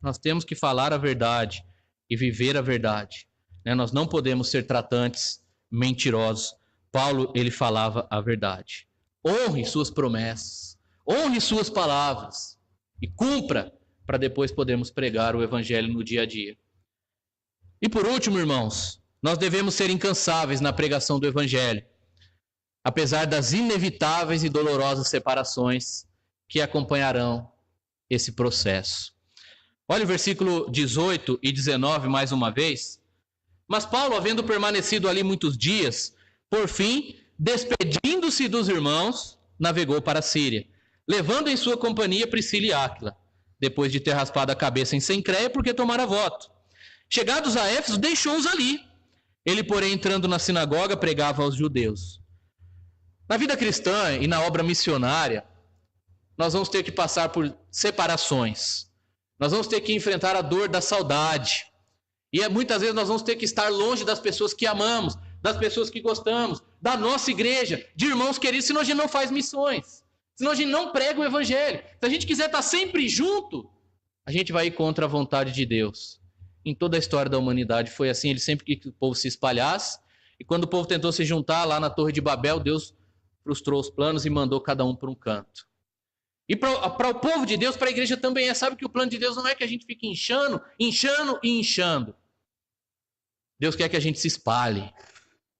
Nós temos que falar a verdade e viver a verdade. Nós não podemos ser tratantes, mentirosos. Paulo, ele falava a verdade. Honre suas promessas, honre suas palavras e cumpra para depois podermos pregar o evangelho no dia a dia. E por último, irmãos, nós devemos ser incansáveis na pregação do evangelho, apesar das inevitáveis e dolorosas separações que acompanharão esse processo. Olha o versículo 18 e 19 mais uma vez. Mas Paulo, havendo permanecido ali muitos dias, por fim, despedindo-se dos irmãos, navegou para a Síria, levando em sua companhia Priscila e Áquila, depois de ter raspado a cabeça em Cencreia, porque tomara voto. Chegados a Éfeso, deixou-os ali. Ele, porém, entrando na sinagoga, pregava aos judeus. Na vida cristã e na obra missionária, nós vamos ter que passar por separações. Nós vamos ter que enfrentar a dor da saudade. E muitas vezes nós vamos ter que estar longe das pessoas que amamos, das pessoas que gostamos, da nossa igreja, de irmãos queridos, senão a gente não faz missões. Senão a gente não prega o evangelho. Se a gente quiser estar sempre junto, a gente vai ir contra a vontade de Deus. Em toda a história da humanidade foi assim, ele sempre quis que o povo se espalhasse, e quando o povo tentou se juntar lá na Torre de Babel, Deus frustrou os planos e mandou cada um para um canto. E para o povo de Deus, para a igreja também sabe que o plano de Deus não é que a gente fique inchando e inchando. Deus quer que a gente se espalhe.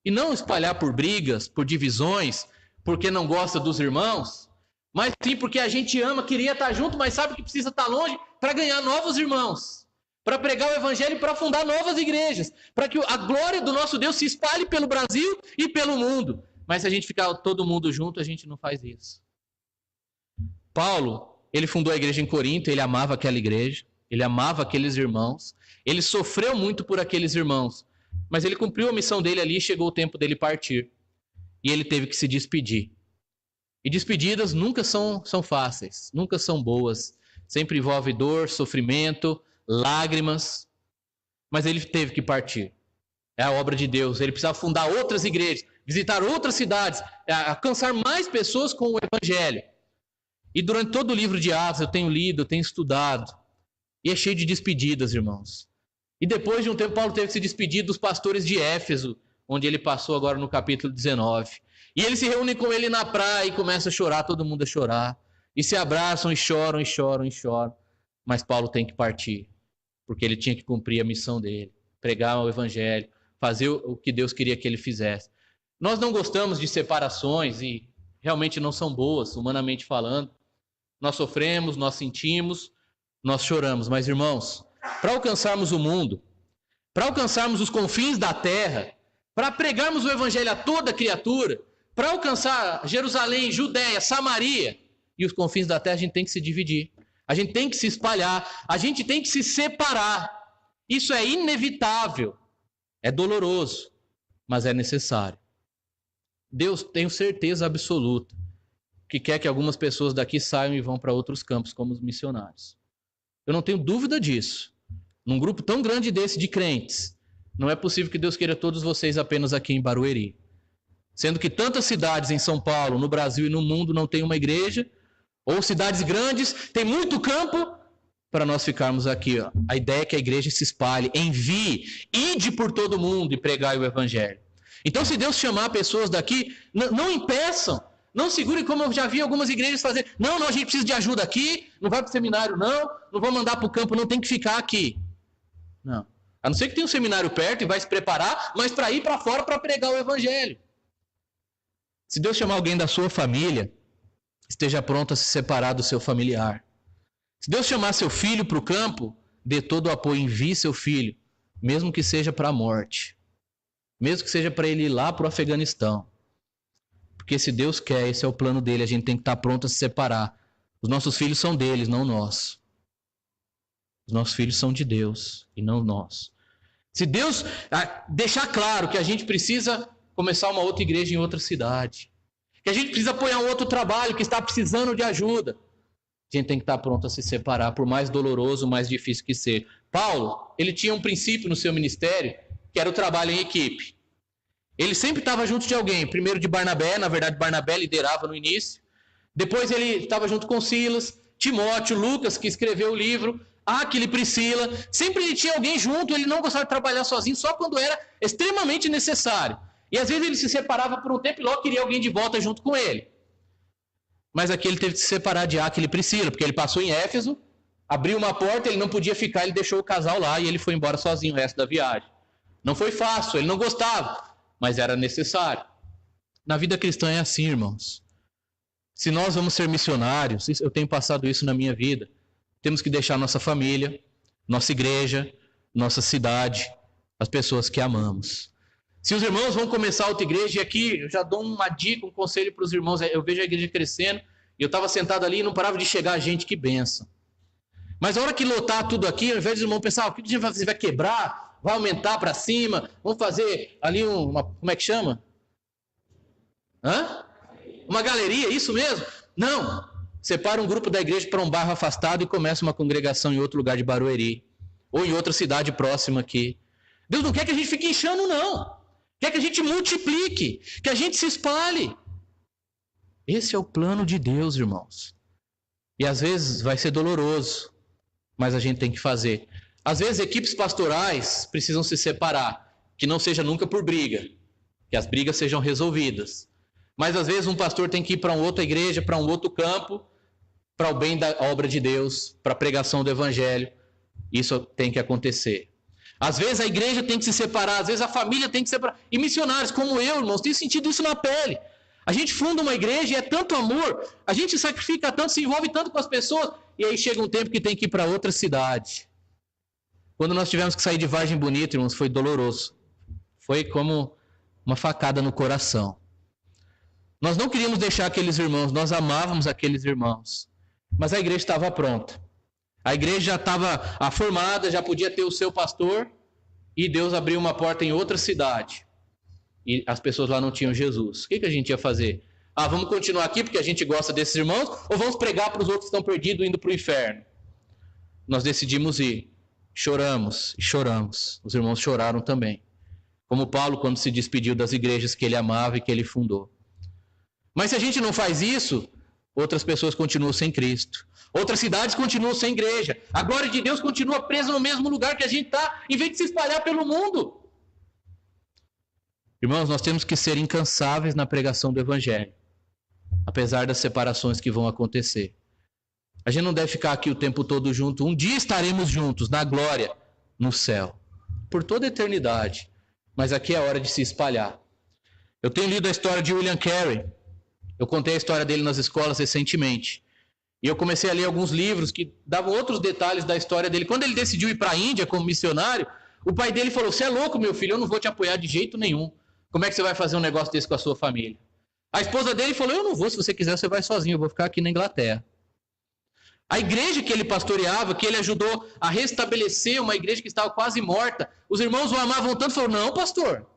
E não espalhar por brigas, por divisões, porque não gosta dos irmãos, mas sim porque a gente ama, queria estar junto, mas sabe que precisa estar longe para ganhar novos irmãos, para pregar o evangelho e para fundar novas igrejas, para que a glória do nosso Deus se espalhe pelo Brasil e pelo mundo. Mas se a gente ficar todo mundo junto, a gente não faz isso. Paulo, ele fundou a igreja em Corinto, ele amava aquela igreja, ele amava aqueles irmãos, ele sofreu muito por aqueles irmãos, Mas ele cumpriu a missão dele ali e chegou o tempo dele partir. E ele teve que se despedir. E despedidas nunca são fáceis, nunca são boas. Sempre envolve dor, sofrimento, lágrimas. Mas ele teve que partir. É a obra de Deus. Ele precisava fundar outras igrejas, visitar outras cidades, alcançar mais pessoas com o evangelho. E durante todo o livro de Atos eu tenho lido, eu tenho estudado. E é cheio de despedidas, irmãos. E depois de um tempo, Paulo teve que se despedir dos pastores de Éfeso, onde ele passou agora no capítulo 19. E eles se reúnem com ele na praia e começam a chorar, todo mundo a chorar. E se abraçam e choram, e choram, e choram. Mas Paulo tem que partir, porque ele tinha que cumprir a missão dele, pregar o evangelho, fazer o que Deus queria que ele fizesse. Nós não gostamos de separações e realmente não são boas, humanamente falando. Nós sofremos, nós sentimos, nós choramos. Mas, irmãos, para alcançarmos o mundo, para alcançarmos os confins da terra, para pregarmos o evangelho a toda criatura, para alcançar Jerusalém, Judéia, Samaria e os confins da terra, a gente tem que se dividir. A gente tem que se espalhar, a gente tem que se separar. Isso é inevitável, é doloroso, mas é necessário. Deus, tenho certeza absoluta, que quer que algumas pessoas daqui saiam e vão para outros campos como os missionários. Eu não tenho dúvida disso. Num grupo tão grande desse de crentes, não é possível que Deus queira todos vocês apenas aqui em Barueri. Sendo que tantas cidades em São Paulo, no Brasil e no mundo não tem uma igreja, ou cidades grandes, tem muito campo para nós ficarmos aqui. Ó. A ideia é que a igreja se espalhe, envie, ide por todo mundo e pregai o evangelho. Então, se Deus chamar pessoas daqui, não impeçam, não segurem como eu já vi algumas igrejas fazer. Não, a gente precisa de ajuda aqui, não vai para o seminário não vou mandar para o campo, não, tem que ficar aqui. Não. A não ser que tenha um seminário perto e vai se preparar, mas para ir para fora para pregar o evangelho. Se Deus chamar alguém da sua família, esteja pronto a se separar do seu familiar. Se Deus chamar seu filho para o campo, dê todo o apoio, envie seu filho, mesmo que seja para a morte. Mesmo que seja para ele ir lá para o Afeganistão. Porque se Deus quer, esse é o plano dele, a gente tem que estar pronto a se separar. Os nossos filhos são deles, não nós. Os nossos filhos são de Deus e não nós. Se Deus deixar claro que a gente precisa começar uma outra igreja em outra cidade, que a gente precisa apoiar um outro trabalho que está precisando de ajuda, a gente tem que estar pronto a se separar, por mais doloroso, mais difícil que seja. Paulo, ele tinha um princípio no seu ministério, que era o trabalho em equipe. Ele sempre estava junto de alguém, primeiro de Barnabé, na verdade Barnabé liderava no início, depois ele estava junto com Silas, Timóteo, Lucas, que escreveu o livro, Áquila e Priscila, sempre ele tinha alguém junto, ele não gostava de trabalhar sozinho, só quando era extremamente necessário. E às vezes ele se separava por um tempo e logo queria alguém de volta junto com ele. Mas aqui ele teve que se separar de Áquila e Priscila, porque ele passou em Éfeso, abriu uma porta, ele não podia ficar, ele deixou o casal lá e ele foi embora sozinho o resto da viagem. Não foi fácil, ele não gostava, mas era necessário. Na vida cristã é assim, irmãos. Se nós vamos ser missionários, eu tenho passado isso na minha vida, temos que deixar nossa família, nossa igreja, nossa cidade, as pessoas que amamos. Se os irmãos vão começar outra igreja, e aqui eu já dou uma dica, um conselho para os irmãos, eu vejo a igreja crescendo, e eu estava sentado ali e não parava de chegar gente, que bênção. Mas a hora que lotar tudo aqui, ao invés dos irmãos pensar, o que a gente vai fazer? Vai quebrar? Vai aumentar para cima? Vamos fazer ali como é que chama? Uma galeria, isso mesmo? Não. Separa um grupo da igreja para um bairro afastado e começa uma congregação em outro lugar de Barueri. Ou em outra cidade próxima aqui. Deus não quer que a gente fique inchando, não. Quer que a gente multiplique, que a gente se espalhe. Esse é o plano de Deus, irmãos. E às vezes vai ser doloroso, mas a gente tem que fazer. Às vezes equipes pastorais precisam se separar, que não seja nunca por briga, que as brigas sejam resolvidas. Mas às vezes um pastor tem que ir para uma outra igreja, para um outro campo, para o bem da obra de Deus, para a pregação do evangelho. Isso tem que acontecer. Às vezes a igreja tem que se separar, às vezes a família tem que se separar. E missionários como eu, irmãos, têm sentido isso na pele. A gente funda uma igreja e é tanto amor, a gente sacrifica tanto, se envolve tanto com as pessoas, e aí chega um tempo que tem que ir para outra cidade. Quando nós tivemos que sair de Vargem Bonita, irmãos, foi doloroso. Foi como uma facada no coração. Nós não queríamos deixar aqueles irmãos, nós amávamos aqueles irmãos. Mas a igreja estava pronta. A igreja já estava formada, já podia ter o seu pastor, e Deus abriu uma porta em outra cidade e as pessoas lá não tinham Jesus. O que a gente ia fazer? Vamos continuar aqui porque a gente gosta desses irmãos, ou vamos pregar para os outros que estão perdidos indo para o inferno? Nós decidimos ir. Choramos e choramos. Os irmãos choraram também. Como Paulo, quando se despediu das igrejas que ele amava e que ele fundou. Mas se a gente não faz isso, outras pessoas continuam sem Cristo. Outras cidades continuam sem igreja. A glória de Deus continua presa no mesmo lugar que a gente está, em vez de se espalhar pelo mundo. Irmãos, nós temos que ser incansáveis na pregação do Evangelho, apesar das separações que vão acontecer. A gente não deve ficar aqui o tempo todo junto. Um dia estaremos juntos, na glória, no céu, por toda a eternidade. Mas aqui é a hora de se espalhar. Eu tenho lido a história de William Carey. Eu contei a história dele nas escolas recentemente. E eu comecei a ler alguns livros que davam outros detalhes da história dele. Quando ele decidiu ir para a Índia como missionário, o pai dele falou: "Você é louco, meu filho, eu não vou te apoiar de jeito nenhum. Como é que você vai fazer um negócio desse com a sua família?" A esposa dele falou: "Eu não vou, se você quiser você vai sozinho, eu vou ficar aqui na Inglaterra." A igreja que ele pastoreava, que ele ajudou a restabelecer, uma igreja que estava quase morta, os irmãos o amavam tanto, falaram: "Não, pastor,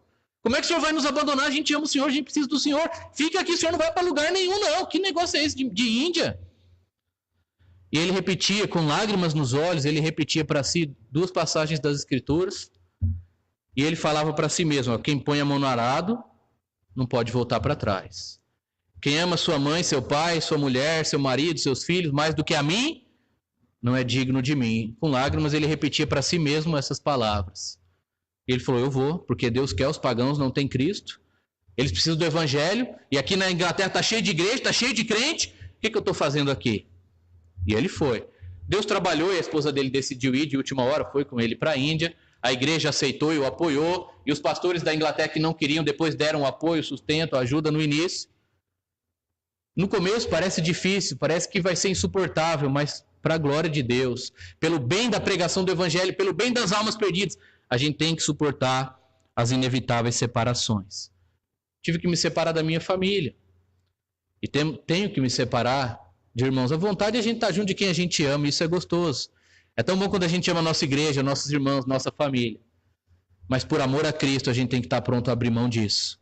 como é que o senhor vai nos abandonar? A gente ama o senhor, a gente precisa do senhor. Fica aqui, o senhor não vai para lugar nenhum, não. Que negócio é esse de Índia?" E ele repetia, com lágrimas nos olhos, ele repetia para si 2 passagens das Escrituras. E ele falava para si mesmo: quem põe a mão no arado não pode voltar para trás. Quem ama sua mãe, seu pai, sua mulher, seu marido, seus filhos, mais do que a mim, não é digno de mim. Com lágrimas ele repetia para si mesmo essas palavras. E ele falou: eu vou, porque Deus quer, os pagãos não têm Cristo. Eles precisam do Evangelho, e aqui na Inglaterra está cheio de igreja, está cheio de crente. O que eu estou fazendo aqui? E ele foi. Deus trabalhou e a esposa dele decidiu ir de última hora, foi com ele para a Índia. A igreja aceitou e o apoiou, e os pastores da Inglaterra que não queriam, depois deram apoio, sustento, ajuda no início. No começo parece difícil, parece que vai ser insuportável, mas para a glória de Deus, pelo bem da pregação do Evangelho, pelo bem das almas perdidas, a gente tem que suportar as inevitáveis separações. Tive que me separar da minha família. E tenho que me separar de irmãos. A vontade é a gente estar junto de quem a gente ama, isso é gostoso. É tão bom quando a gente ama a nossa igreja, nossos irmãos, nossa família. Mas por amor a Cristo, a gente tem que estar pronto a abrir mão disso.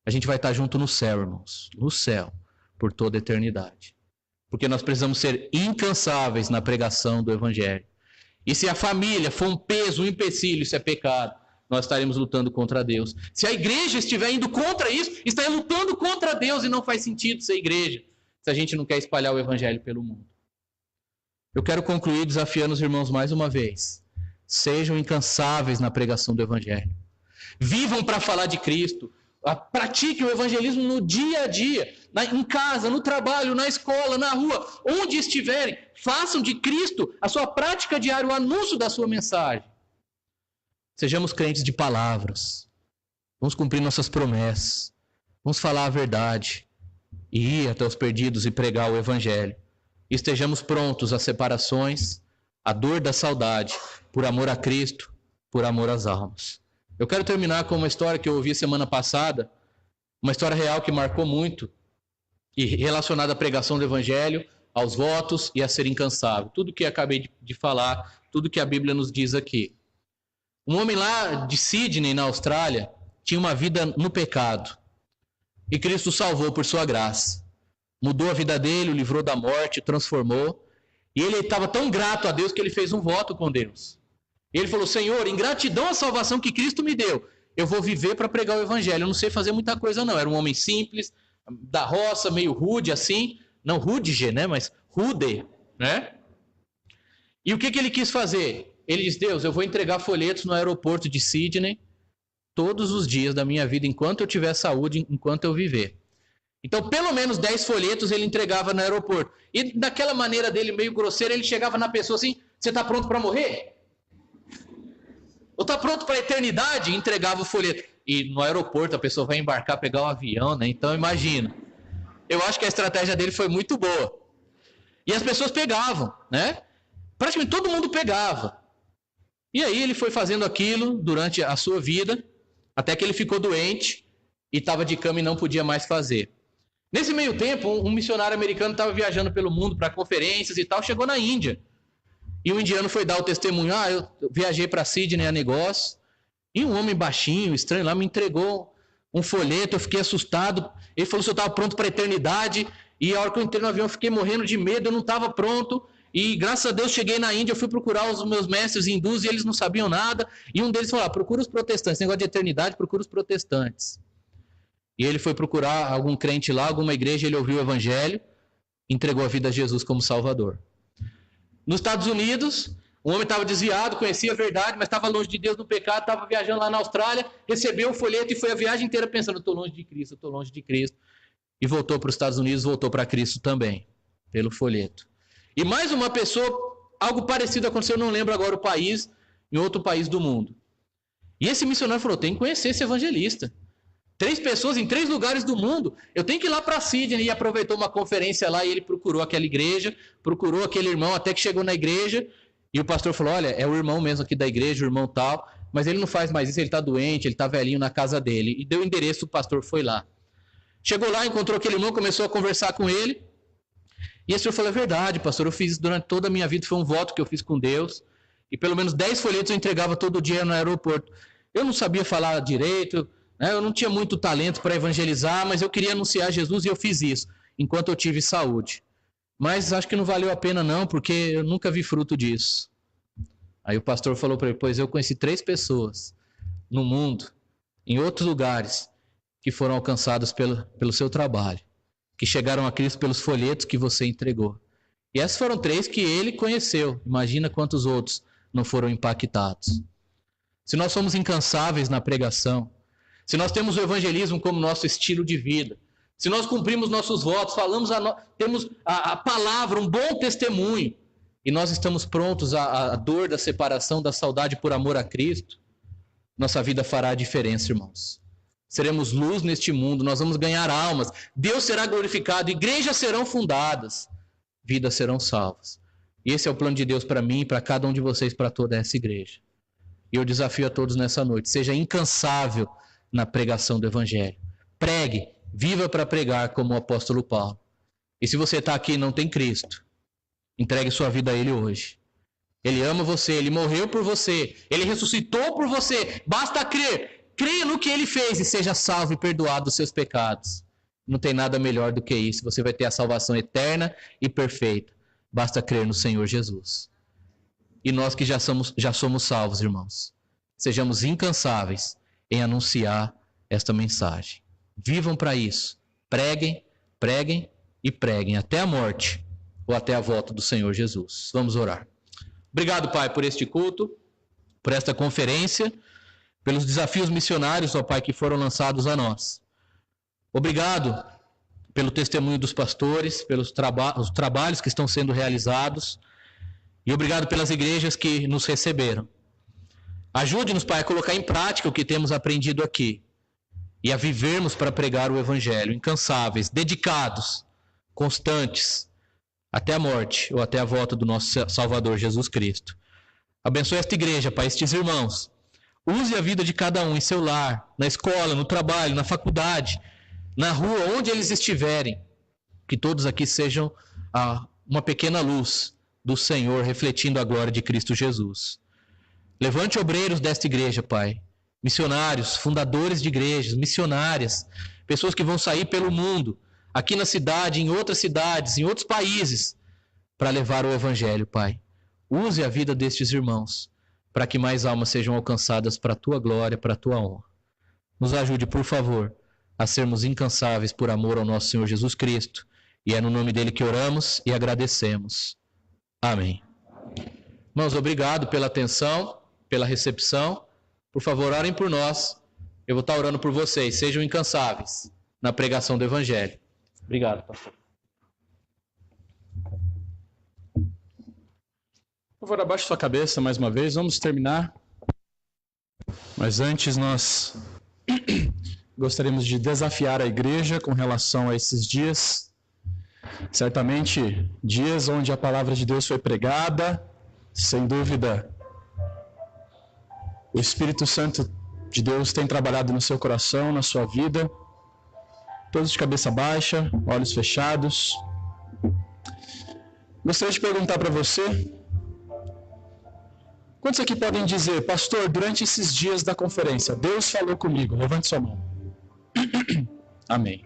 A gente vai estar junto no céu, irmãos. No céu, por toda a eternidade. Porque nós precisamos ser incansáveis na pregação do Evangelho. E se a família for um peso, um empecilho, isso é pecado, nós estaremos lutando contra Deus. Se a igreja estiver indo contra isso, está lutando contra Deus, e não faz sentido ser igreja, se a gente não quer espalhar o Evangelho pelo mundo. Eu quero concluir desafiando os irmãos mais uma vez. Sejam incansáveis na pregação do Evangelho. Vivam para falar de Cristo. Pratiquem o evangelismo no dia a dia, em casa, no trabalho, na escola, na rua, onde estiverem. Façam de Cristo a sua prática diária, o anúncio da sua mensagem. Sejamos crentes de palavras. Vamos cumprir nossas promessas. Vamos falar a verdade. E ir até os perdidos e pregar o Evangelho. Estejamos prontos às separações, à dor da saudade, por amor a Cristo, por amor às almas. Eu quero terminar com uma história que eu ouvi semana passada, uma história real que marcou muito, e relacionada à pregação do Evangelho, aos votos e a ser incansável. Tudo que acabei de falar, tudo que a Bíblia nos diz aqui. Um homem lá de Sydney, na Austrália, tinha uma vida no pecado. E Cristo o salvou por sua graça. Mudou a vida dele, o livrou da morte, transformou. E ele estava tão grato a Deus que ele fez um voto com Deus. E ele falou: Senhor, em gratidão à salvação que Cristo me deu, eu vou viver para pregar o Evangelho. Eu não sei fazer muita coisa, não. Era um homem simples, da roça, meio rude assim. Não rude, né? Mas rude, né? E o que ele quis fazer? Ele disse: Deus, eu vou entregar folhetos no aeroporto de Sydney todos os dias da minha vida, enquanto eu tiver saúde, enquanto eu viver. Então, pelo menos 10 folhetos ele entregava no aeroporto. E daquela maneira dele, meio grosseira, ele chegava na pessoa assim: você está pronto para morrer? Ou está pronto para a eternidade? E entregava o folheto. E no aeroporto a pessoa vai embarcar, pegar um avião, né? Então, imagina. Eu acho que a estratégia dele foi muito boa. E as pessoas pegavam, né? Praticamente todo mundo pegava. E aí ele foi fazendo aquilo durante a sua vida, até que ele ficou doente e estava de cama e não podia mais fazer. Nesse meio tempo, um missionário americano estava viajando pelo mundo para conferências e tal, chegou na Índia. E o indiano foi dar o testemunho: eu viajei para Sydney a negócio, E um homem baixinho, estranho lá, me entregou um folheto, eu fiquei assustado. Ele falou se eu estava pronto para a eternidade. E a hora que eu entrei no avião, eu fiquei morrendo de medo, eu não estava pronto. E graças a Deus cheguei na Índia, eu fui procurar os meus mestres hindus e eles não sabiam nada. E um deles falou, procura os protestantes, esse negócio de eternidade, procura os protestantes. E ele foi procurar algum crente lá, alguma igreja, ele ouviu o evangelho, entregou a vida a Jesus como Salvador. Nos Estados Unidos, um homem estava desviado, conhecia a verdade, mas estava longe de Deus no pecado, estava viajando lá na Austrália, recebeu o folheto e foi a viagem inteira pensando, eu estou longe de Cristo, eu estou longe de Cristo. E voltou para os Estados Unidos, voltou para Cristo também, pelo folheto. E mais uma pessoa, algo parecido aconteceu, eu não lembro agora o país, em outro país do mundo. E esse missionário falou, tem que conhecer esse evangelista. 3 pessoas em 3 lugares do mundo, eu tenho que ir lá para Sydney. E aproveitou uma conferência lá e ele procurou aquela igreja, procurou aquele irmão, até que chegou na igreja. E o pastor falou, olha, é o irmão mesmo aqui da igreja, o irmão tal, mas ele não faz mais isso, ele está doente, ele está velhinho na casa dele. E deu o endereço, o pastor foi lá. Chegou lá, encontrou aquele irmão, começou a conversar com ele. E esse senhor falou, é verdade, pastor, eu fiz isso durante toda a minha vida, foi um voto que eu fiz com Deus. E pelo menos 10 folhetos eu entregava todo dia no aeroporto. Eu não sabia falar direito, né? Eu não tinha muito talento para evangelizar, mas eu queria anunciar Jesus e eu fiz isso, enquanto eu tive saúde. Mas acho que não valeu a pena não, porque eu nunca vi fruto disso. Aí o pastor falou para ele, pois eu conheci 3 pessoas no mundo, em outros lugares, que foram alcançados pelo seu trabalho, que chegaram a Cristo pelos folhetos que você entregou. E essas foram 3 que ele conheceu. Imagina quantos outros não foram impactados. Se nós somos incansáveis na pregação, se nós temos o evangelismo como nosso estilo de vida, se nós cumprimos nossos votos, temos a palavra, um bom testemunho, e nós estamos prontos à dor da separação, da saudade por amor a Cristo, nossa vida fará a diferença, irmãos. Seremos luz neste mundo, nós vamos ganhar almas, Deus será glorificado, igrejas serão fundadas, vidas serão salvas. E esse é o plano de Deus para mim, para cada um de vocês, para toda essa igreja. E eu desafio a todos nessa noite, seja incansável na pregação do evangelho. Pregue, viva para pregar como o apóstolo Paulo. E se você está aqui e não tem Cristo, entregue sua vida a Ele hoje. Ele ama você, Ele morreu por você, Ele ressuscitou por você, basta crer. Creia no que Ele fez e seja salvo e perdoado dos seus pecados. Não tem nada melhor do que isso. Você vai ter a salvação eterna e perfeita. Basta crer no Senhor Jesus. E nós que já somos salvos, irmãos, sejamos incansáveis em anunciar esta mensagem. Vivam para isso. Preguem, preguem e preguem até a morte ou até a volta do Senhor Jesus. Vamos orar. Obrigado, Pai, por este culto, por esta conferência, pelos desafios missionários, ó Pai, que foram lançados a nós. Obrigado pelo testemunho dos pastores, pelos os trabalhos que estão sendo realizados, e obrigado pelas igrejas que nos receberam. Ajude-nos, Pai, a colocar em prática o que temos aprendido aqui e a vivermos para pregar o Evangelho, incansáveis, dedicados, constantes, até a morte ou até a volta do nosso Salvador Jesus Cristo. Abençoe esta igreja, Pai, estes irmãos. Use a vida de cada um em seu lar, na escola, no trabalho, na faculdade, na rua, onde eles estiverem. Que todos aqui sejam uma pequena luz do Senhor, refletindo a glória de Cristo Jesus. Levante obreiros desta igreja, Pai. Missionários, fundadores de igrejas, missionárias, pessoas que vão sair pelo mundo, aqui na cidade, em outras cidades, em outros países, para levar o Evangelho, Pai. Use a vida destes irmãos, para que mais almas sejam alcançadas para a Tua glória, para a Tua honra. Nos ajude, por favor, a sermos incansáveis por amor ao nosso Senhor Jesus Cristo. E é no nome dele que oramos e agradecemos. Amém. Irmãos, obrigado pela atenção, pela recepção. Por favor, orem por nós. Eu vou estar orando por vocês. Sejam incansáveis na pregação do Evangelho. Obrigado, pastor. Por favor, abaixe sua cabeça mais uma vez. Vamos terminar. Mas antes nós gostaríamos de desafiar a igreja com relação a esses dias. Certamente, dias onde a palavra de Deus foi pregada, sem dúvida, o Espírito Santo de Deus tem trabalhado no seu coração, na sua vida. Todos de cabeça baixa, olhos fechados. Gostaria de perguntar para você, Quantos aqui podem dizer, pastor, durante esses dias da conferência, Deus falou comigo? Levante sua mão. Amém.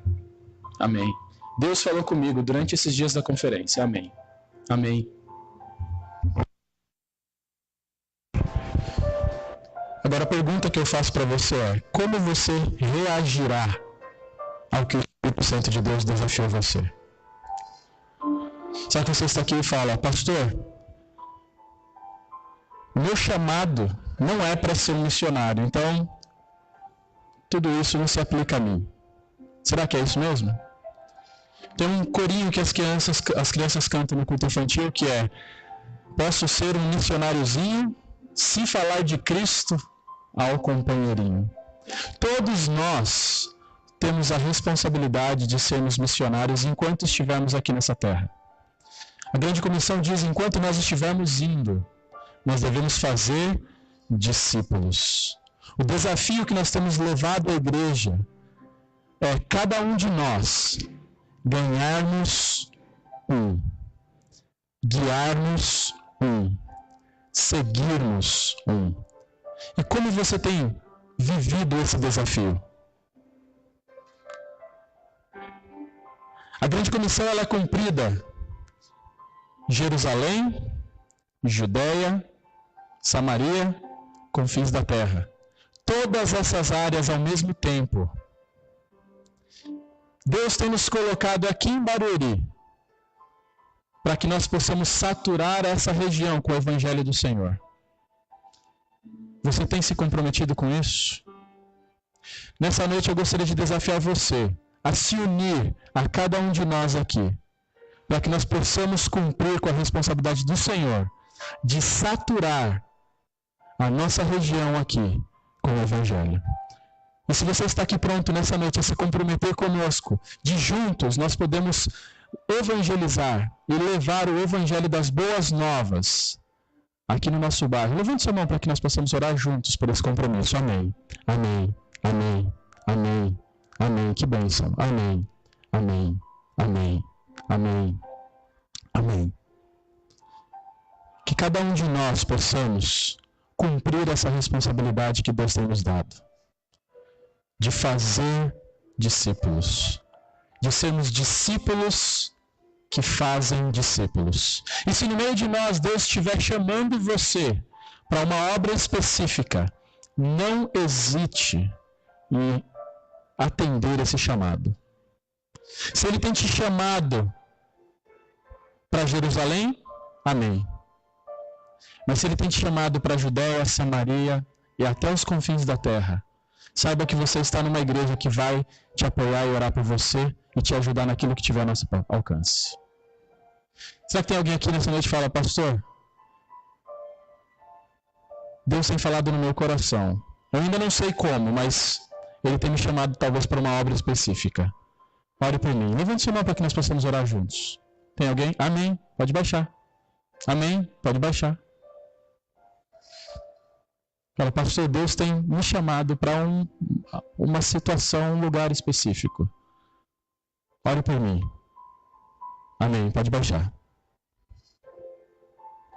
Amém. Deus falou comigo durante esses dias da conferência. Amém. Amém. Agora a pergunta que eu faço para você é: como você reagirá ao que o Espírito Santo de Deus desafiou você? Será que você está aqui e fala, pastor, meu chamado não é para ser um missionário, então tudo isso não se aplica a mim. Será que é isso mesmo? Tem um corinho que as crianças cantam no culto infantil que é: posso ser um missionáriozinho se falar de Cristo ao companheirinho. Todos nós temos a responsabilidade de sermos missionários enquanto estivermos aqui nessa terra. A grande comissão diz, enquanto nós estivermos indo, nós devemos fazer discípulos. O desafio que nós temos levado à igreja é cada um de nós ganharmos um, guiarmos um, seguirmos um. E como você tem vivido esse desafio? A grande comissão ela é cumprida em Jerusalém, Judeia, Samaria, confins da terra. Todas essas áreas ao mesmo tempo. Deus tem nos colocado aqui em Barueri para que nós possamos saturar essa região com o Evangelho do Senhor. Você tem se comprometido com isso? Nessa noite eu gostaria de desafiar você a se unir a cada um de nós aqui, para que nós possamos cumprir com a responsabilidade do Senhor de saturar a nossa região aqui com o Evangelho. E se você está aqui pronto nessa noite a se comprometer conosco, de juntos nós podemos evangelizar e levar o Evangelho das boas novas aqui no nosso bairro. Levante sua mão para que nós possamos orar juntos por esse compromisso. Amém. Amém. Amém. Amém. Amém. Que bênção. Amém. Amém. Amém. Amém. Amém. Que cada um de nós possamos cumprir essa responsabilidade que Deus tem nos dado, de fazer discípulos, de sermos discípulos que fazem discípulos. E se no meio de nós Deus estiver chamando você para uma obra específica, não hesite em atender esse chamado. Se Ele tem te chamado para Jerusalém, amém. Mas se Ele tem te chamado para a Judéia, Samaria e até os confins da terra, saiba que você está numa igreja que vai te apoiar e orar por você e te ajudar naquilo que tiver ao nosso alcance. Será que tem alguém aqui nessa noite que fala, pastor, Deus tem falado no meu coração. Eu ainda não sei como, mas Ele tem me chamado talvez para uma obra específica. Ore por mim. Levante sua mão para que nós possamos orar juntos. Tem alguém? Amém. Pode baixar. Amém. Pode baixar. Fala, pastor, Deus tem me chamado para uma situação, um lugar específico. Ore por mim. Amém. Pode baixar.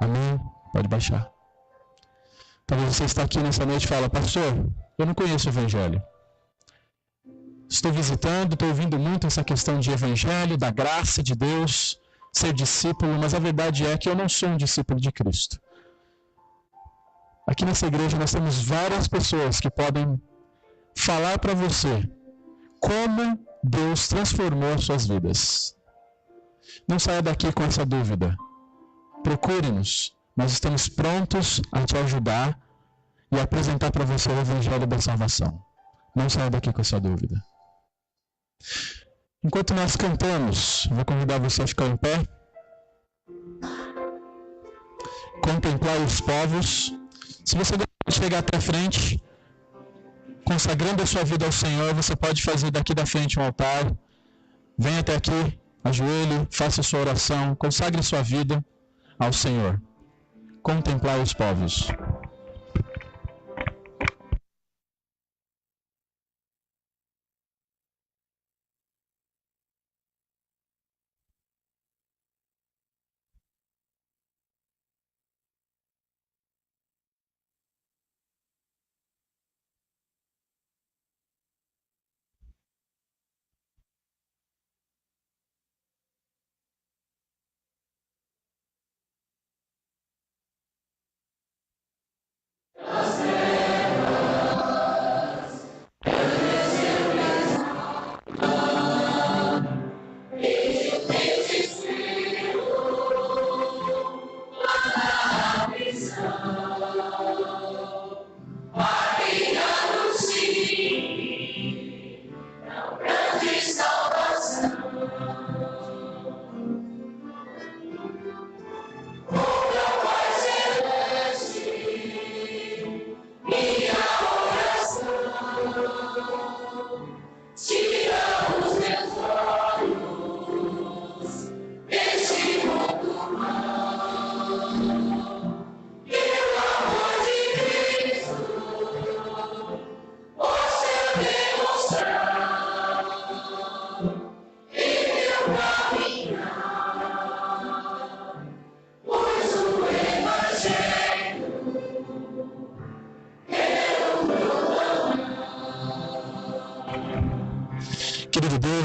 Amém. Pode baixar. Talvez você está aqui nessa noite e fala, pastor, eu não conheço o Evangelho. Estou visitando, estou ouvindo muito essa questão de Evangelho, da graça de Deus, ser discípulo, mas a verdade é que eu não sou um discípulo de Cristo. Aqui nessa igreja nós temos várias pessoas que podem falar para você como Deus transformou as suas vidas. Não saia daqui com essa dúvida. Procure-nos. Nós estamos prontos a te ajudar e apresentar para você o Evangelho da salvação. Não saia daqui com essa dúvida. Enquanto nós cantamos, vou convidar você a ficar em pé. Contemplar os povos. Se você deseja chegar até a frente, consagrando a sua vida ao Senhor, você pode fazer daqui da frente um altar. Venha até aqui, ajoelhe, faça a sua oração, consagre sua vida ao Senhor. Contemplar os povos.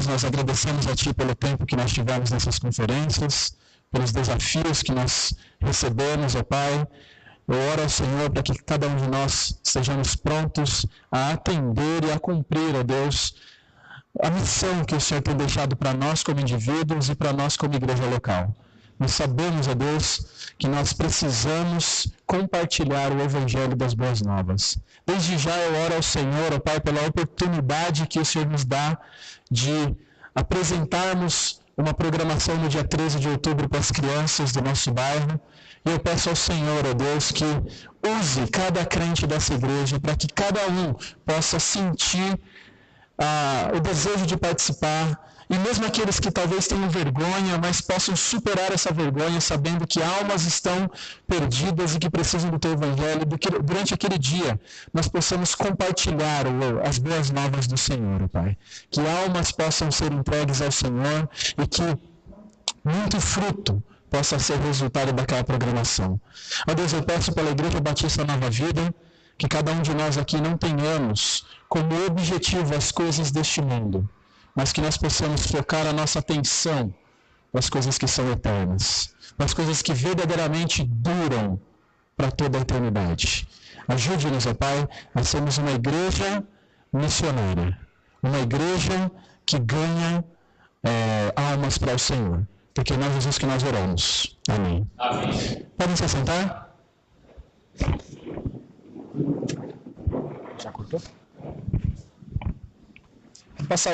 Deus, nós agradecemos a Ti pelo tempo que nós tivemos nessas conferências, pelos desafios que nós recebemos, ó Pai. Eu oro ao Senhor para que cada um de nós estejamos prontos a atender e a cumprir, ó Deus, a missão que o Senhor tem deixado para nós como indivíduos e para nós como igreja local. Nós sabemos, ó Deus, que nós precisamos compartilhar o Evangelho das Boas Novas. Desde já eu oro ao Senhor, ó Pai, pela oportunidade que o Senhor nos dá de apresentarmos uma programação no dia 13 de outubro para as crianças do nosso bairro. E eu peço ao Senhor, ó Deus, que use cada crente dessa igreja para que cada um possa sentir o desejo de participar, e mesmo aqueles que talvez tenham vergonha, mas possam superar essa vergonha, sabendo que almas estão perdidas e que precisam do Teu Evangelho, durante aquele dia nós possamos compartilhar as boas novas do Senhor, Pai. Que almas possam ser entregues ao Senhor e que muito fruto possa ser resultado daquela programação. Ó Deus, eu peço pela Igreja Batista Nova Vida, que cada um de nós aqui não tenhamos como objetivo as coisas deste mundo, mas que nós possamos focar a nossa atenção nas coisas que são eternas, nas coisas que verdadeiramente duram para toda a eternidade. Ajude-nos, ó Pai, a sermos uma igreja missionária, uma igreja que ganha almas para o Senhor. Porque é em nome de Jesus que nós oramos. Amém. Amém. Podem se sentar? Já cortou? Vou passar